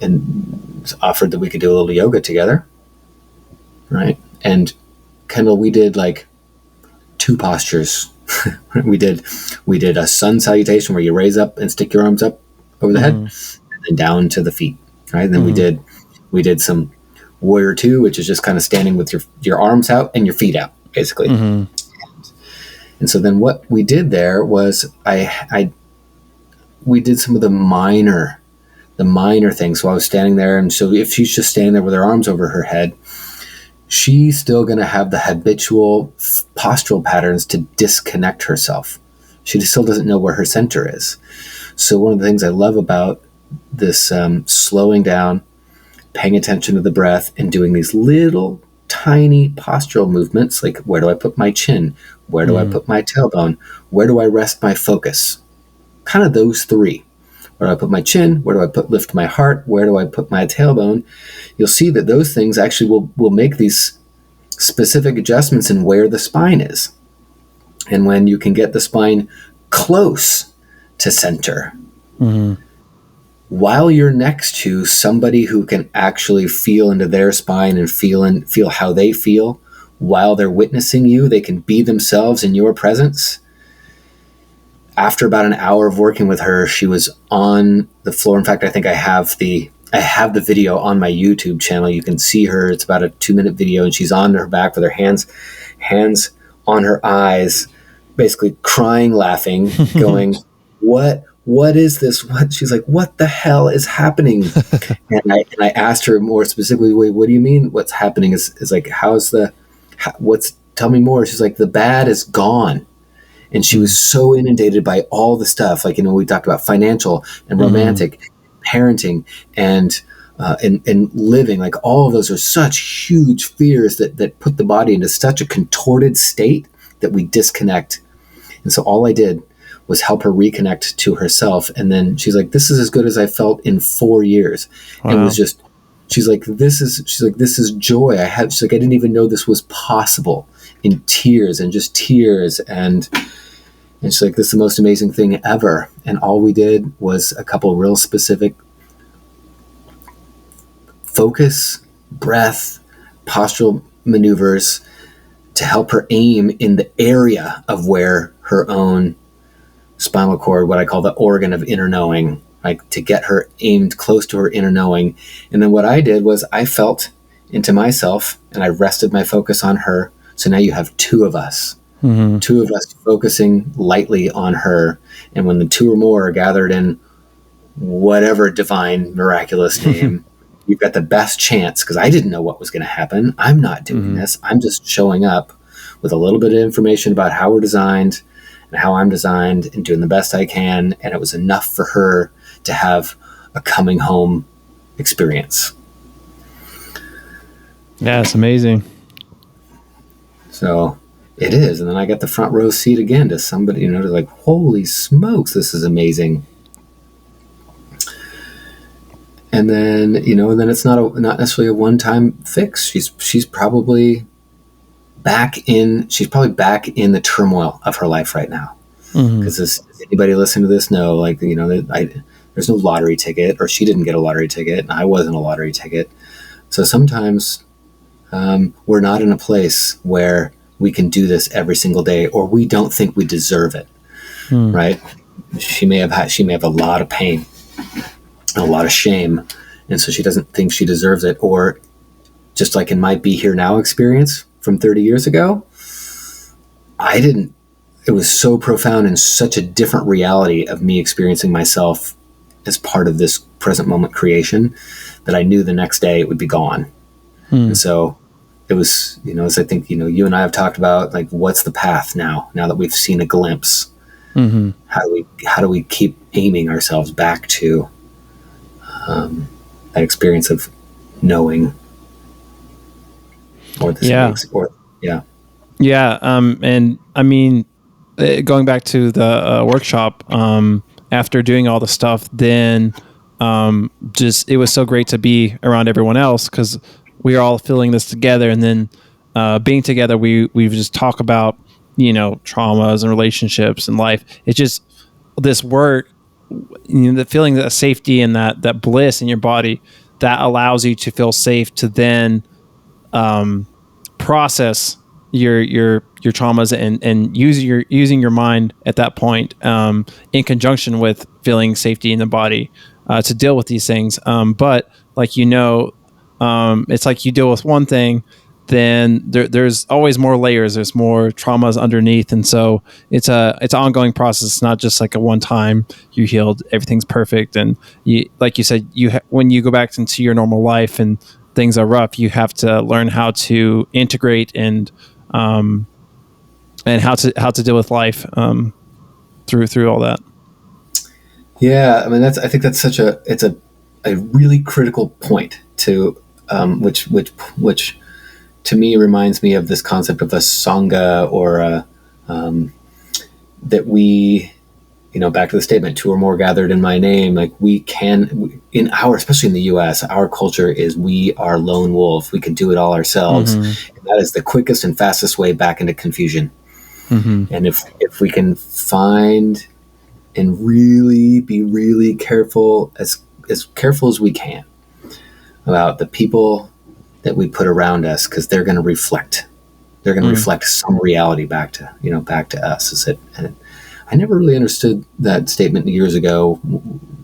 and offered that we could do a little yoga together, right? And Kendall, we did like two postures. we did we did a sun salutation where you raise up and stick your arms up over the head, Mm-hmm. and then down to the feet, right? And then Mm-hmm. we did some warrior two, which is just kind of standing with your arms out and your feet out, basically. Mm-hmm. And so then what we did there was I we did some of the minor things. So I was standing there, and so if she's just standing there with her arms over her head, she's still going to have the habitual postural patterns to disconnect herself. She still doesn't know where her center is. So one of the things I love about this slowing down, paying attention to the breath, and doing these little tiny postural movements, like where do I put my chin? Where do I Mm-hmm. put my tailbone? Where do I rest my focus? Kind of those three. Where do I put my chin? Where do I lift my heart? Where do I put my tailbone? You'll see that those things actually will make these specific adjustments in where the spine is. And when you can get the spine close to center, Mm-hmm. while you're next to somebody who can actually feel into their spine and feel how they feel while they're witnessing you, they can be themselves in your presence. After about an hour of working with her, she was on the floor. In fact, I think I have the video on my YouTube channel. You can see her. It's about a 2-minute video, and she's on her back with her hands on her eyes, basically crying, laughing, going, what is this? What? She's like, what the hell is happening? And I asked her more specifically, wait, what do you mean? What's happening is like, tell me more. She's like, the bad is gone. And she was so inundated by all the stuff, like, we talked about financial and romantic, parenting, and living. Like, all of those are such huge fears that put the body into such a contorted state that we disconnect. And so all I did was help her reconnect to herself. And then she's like, this is as good as I felt in 4 years. Wow. And was just, she's like, this is joy. She's like, I didn't even know this was possible, in tears and just tears. And she's like, this is the most amazing thing ever. And all we did was a couple real specific focus, breath, postural maneuvers to help her aim in the area of where her own spinal cord, what I call the organ of inner knowing, like to get her aimed close to her inner knowing. And then what I did was I felt into myself and I rested my focus on her. So now you have two of us focusing lightly on her. And when the two or more are gathered in whatever divine, miraculous name, you've got the best chance, because I didn't know what was going to happen. I'm not doing this. I'm just showing up with a little bit of information about how we're designed and how I'm designed and doing the best I can. And it was enough for her to have a coming home experience. Yeah, it's amazing. So it is. And then I got the front row seat again to somebody, to like, holy smokes, this is amazing. And then, and then it's not necessarily a one-time fix. She's probably back in the turmoil of her life right now. Because as anybody listening to this know, like, there's no lottery ticket, or she didn't get a lottery ticket, and I wasn't a lottery ticket. So sometimes we're not in a place where we can do this every single day, or we don't think we deserve it, right? She may have a lot of pain, a lot of shame, and so she doesn't think she deserves it. Or just like in my Be Here Now experience from 30 years ago, it was so profound and such a different reality of me experiencing myself as part of this present moment creation that I knew the next day it would be gone. And so it was, as I think, you and I have talked about, like, what's the path now that we've seen a glimpse? How do we keep aiming ourselves back to that experience of knowing, or the Yeah. And I mean, going back to the workshop, after doing all the stuff, then just it was so great to be around everyone else, because we are all feeling this together. And then being together, we just talk about traumas and relationships and life. It's just this work the feeling of safety and that bliss in your body that allows you to feel safe to then process your traumas and using your mind at that point, in conjunction with feeling safety in the body, to deal with these things. But like, it's like you deal with one thing, then there's always more layers. There's more traumas underneath, and so it's an ongoing process. It's not just like a one time you healed, everything's perfect, and like you said, when you go back into your normal life and things are rough, you have to learn how to integrate and how to deal with life through all that. Yeah, I mean I think that's it's a really critical point to which to me reminds me of this concept of a sangha, or that we, back to the statement, two or more gathered in my name, like especially in the US, our culture is we are lone wolf. We can do it all ourselves. Mm-hmm. And that is the quickest and fastest way back into confusion. Mm-hmm. And if we can find and really be really careful, as careful as we can about the people that we put around us, because they're going to reflect some reality back to us. Is it? And I never really understood that statement years ago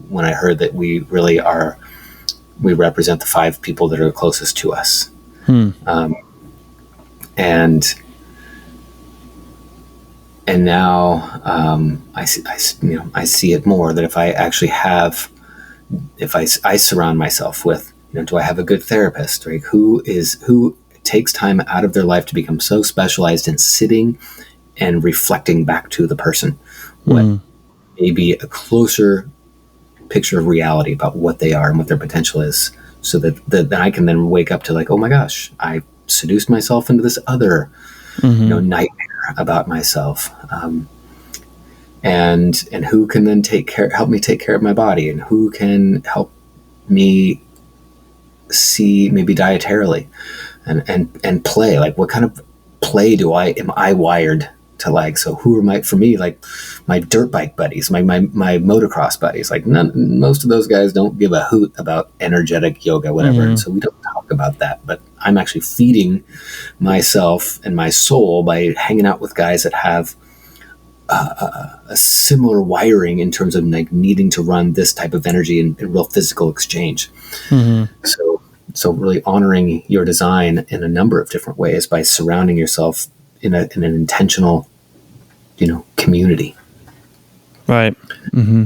when I heard that we represent the 5 people that are closest to us. And now I see it more, that if I surround myself with, do I have a good therapist, right? Who takes time out of their life to become so specialized in sitting and reflecting back to the person what may be a closer picture of reality about what they are and what their potential is, so that I can then wake up to, like, oh my gosh, I seduced myself into this other nightmare about myself, and who can then help me take care of my body, and who can help me see, maybe dietarily, and play, like, what kind of play am I wired to like? So who are for me, like my dirt bike buddies, my motocross buddies, like most of those guys don't give a hoot about energetic yoga, whatever. And so we don't talk about that, but I'm actually feeding myself and my soul by hanging out with guys that have a similar wiring in terms of, like, needing to run this type of energy and real physical exchange. So really honoring your design in a number of different ways by surrounding yourself in an intentional, community. Right. Mm-hmm.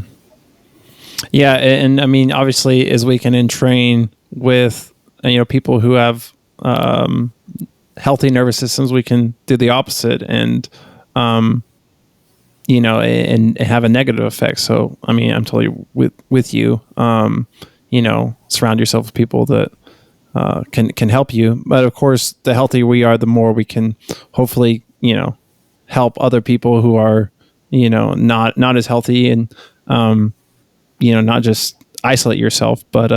Yeah. And I mean, obviously, as we can entrain with, people who have healthy nervous systems, we can do the opposite and, and have a negative effect. So, I mean, I'm totally with you, surround yourself with people that can help you. But of course, the healthier we are, the more we can hopefully, help other people who are, not as healthy, and, not just isolate yourself, but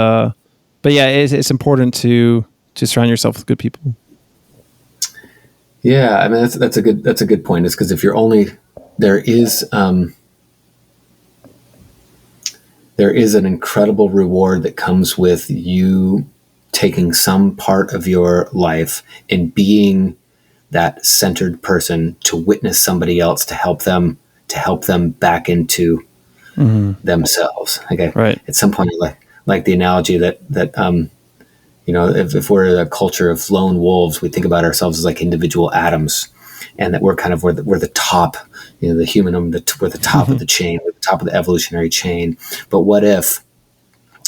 yeah, it's important to surround yourself with good people. Yeah. I mean, that's a good point. Is because if you're there is an incredible reward that comes with you taking some part of your life and being that centered person to witness somebody else, to help them back into themselves. Okay. Right. At some point, like the analogy that if we're a culture of lone wolves, we think about ourselves as like individual atoms, and that we're we're the top, the human, we're the top of the chain, we're the top of the evolutionary chain. But what if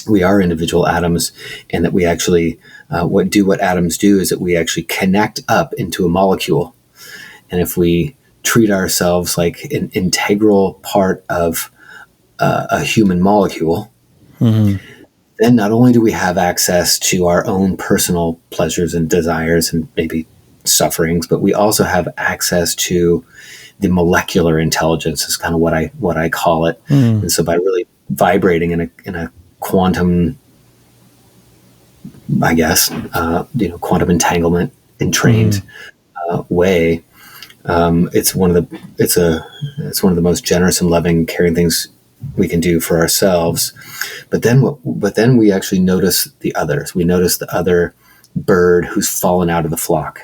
we are individual atoms, and that we actually, what atoms do is that we actually connect up into a molecule. And if we treat ourselves like an integral part of a human molecule, then not only do we have access to our own personal pleasures and desires and maybe sufferings, but we also have access to the molecular intelligence, is kind of what I call it. And so by really vibrating in a quantum, I guess, quantum entanglement entrained way, it's one of the most generous and loving, caring things we can do for ourselves. But then we actually notice the others. We notice the other bird who's fallen out of the flock,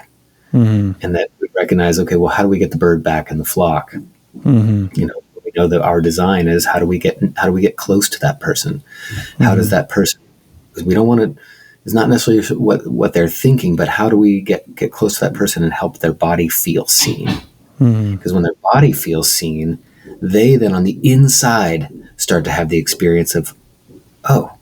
and that we recognize, okay, well, how do we get the bird back in the flock? We know that our design is how do we get close to that person? How does that person? Because we don't want to. It's not necessarily what they're thinking, but how do we get close to that person and help their body feel seen? Because when their body feels seen, they then on the inside start to have the experience of, oh,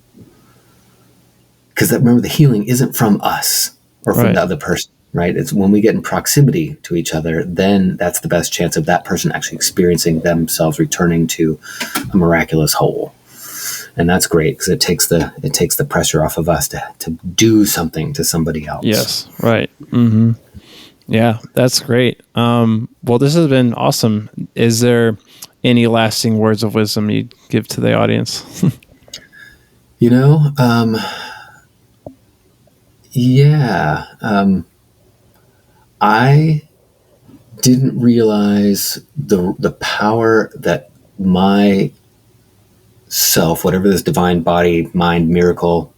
because remember, the healing isn't from us or from the other person, right? It's when we get in proximity to each other, then that's the best chance of that person actually experiencing themselves returning to a miraculous whole. And that's great because it takes the pressure off of us to do something to somebody else. Yes, right. Yeah, that's great. Well, this has been awesome. Is there any lasting words of wisdom you'd give to the audience? I didn't realize the power that my self, whatever this divine body, mind, miracle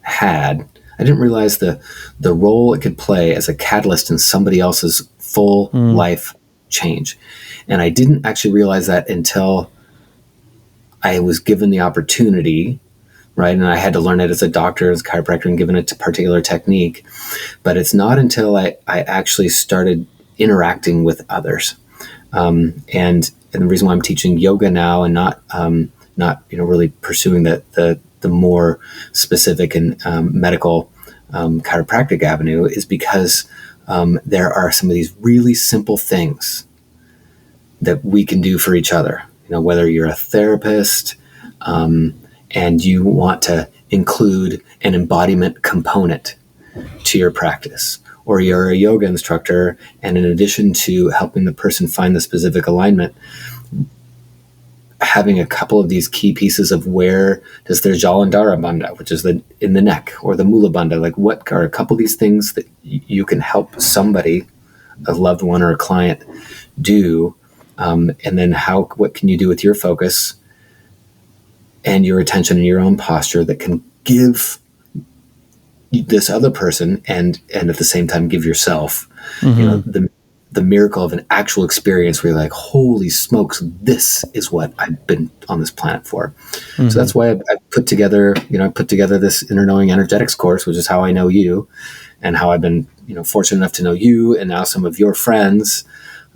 had. I didn't realize the role it could play as a catalyst in somebody else's full life change. And I didn't actually realize that until I was given the opportunity, right? And I had to learn it as a doctor, as a chiropractor, and given it a particular technique. But it's not until I actually started interacting with others. And the reason why I'm teaching yoga now and not really pursuing the more specific and medical chiropractic avenue is because there are some of these really simple things that we can do for each other. Whether you're a therapist and you want to include an embodiment component to your practice, or you're a yoga instructor, and in addition to helping the person find the specific alignment, having a couple of these key pieces of where does their Jalandhara Bandha, which is in the neck, or the Mula Bandha, like what are a couple of these things that you can help somebody, a loved one or a client, do, and then what can you do with your focus and your attention and your own posture that can give this other person and at the same time give yourself, the miracle of an actual experience where you're like, holy smokes, this is what I've been on this planet for. So that's why I put together this Inner Knowing Energetics course, which is how I know you and how I've been, fortunate enough to know you and now some of your friends,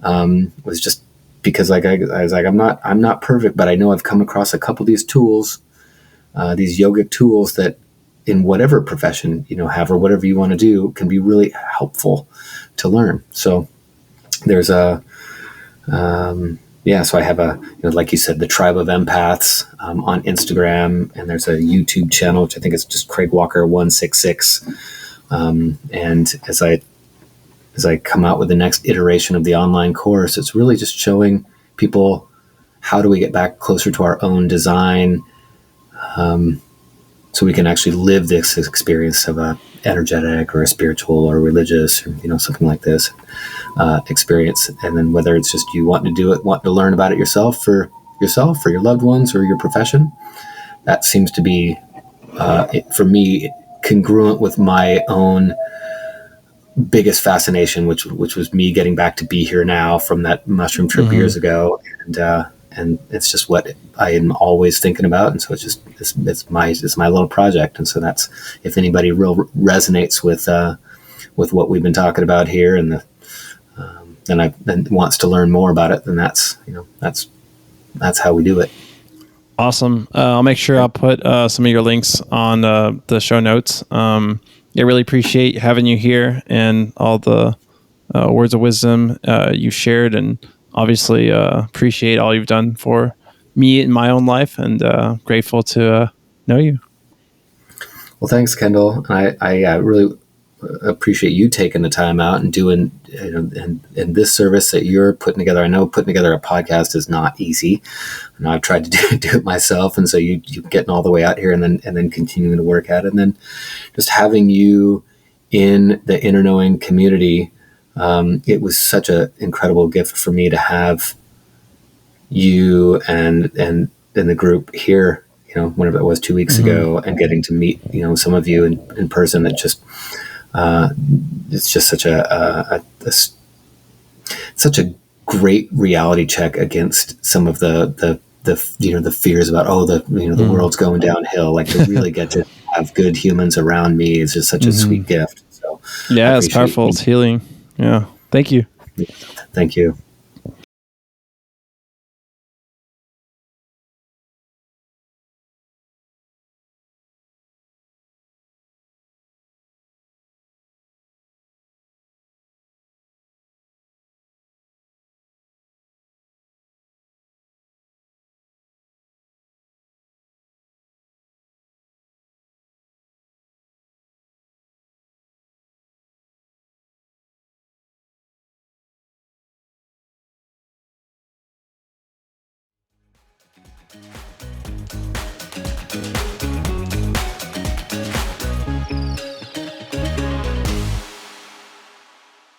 was just because I was like, I'm not perfect, but I know I've come across a couple of these tools, these yogic tools that in whatever profession, have, or whatever you want to do can be really helpful to learn. So there's so I have like you said, the Tribe of Empaths on Instagram, and there's a YouTube channel, which I think is just Craig Walker 166. And as I come out with the next iteration of the online course, it's really just showing people how do we get back closer to our own design, so we can actually live this experience of a energetic or a spiritual or religious or something like this experience. And then whether it's just you want to do it, want to learn about it yourself, for your loved ones, or your profession, that seems to be for me congruent with my own biggest fascination, which was me getting back to be here now from that mushroom trip years ago, and it's just what I am always thinking about, and so it's my little project, and so that's, if anybody resonates with what we've been talking about here, and then wants to learn more about it, then that's how we do it. Awesome. I'll make sure I'll put some of your links on the show notes. I really appreciate having you here and all the words of wisdom you shared, and obviously appreciate all you've done for me in my own life, and grateful to know you. Well, thanks, Kendall. I really appreciate you taking the time out and doing and this service that you're putting together. I know putting together a podcast is not easy. I know I've tried to do it myself, and so you getting all the way out here and then continuing to work at it, and then just having you in the Inner Knowing community. It was such an incredible gift for me to have you and in the group here, whenever it was 2 weeks Mm-hmm. ago, and getting to meet, some of you in person. That just, uh, it's just such a great reality check against some of the fears about, the Mm-hmm. world's going downhill. Like, to really get to have good humans around me is just such a Mm-hmm. sweet gift. So I Yeah, it's appreciate powerful. you. It's healing. Yeah. Thank you. Thank you.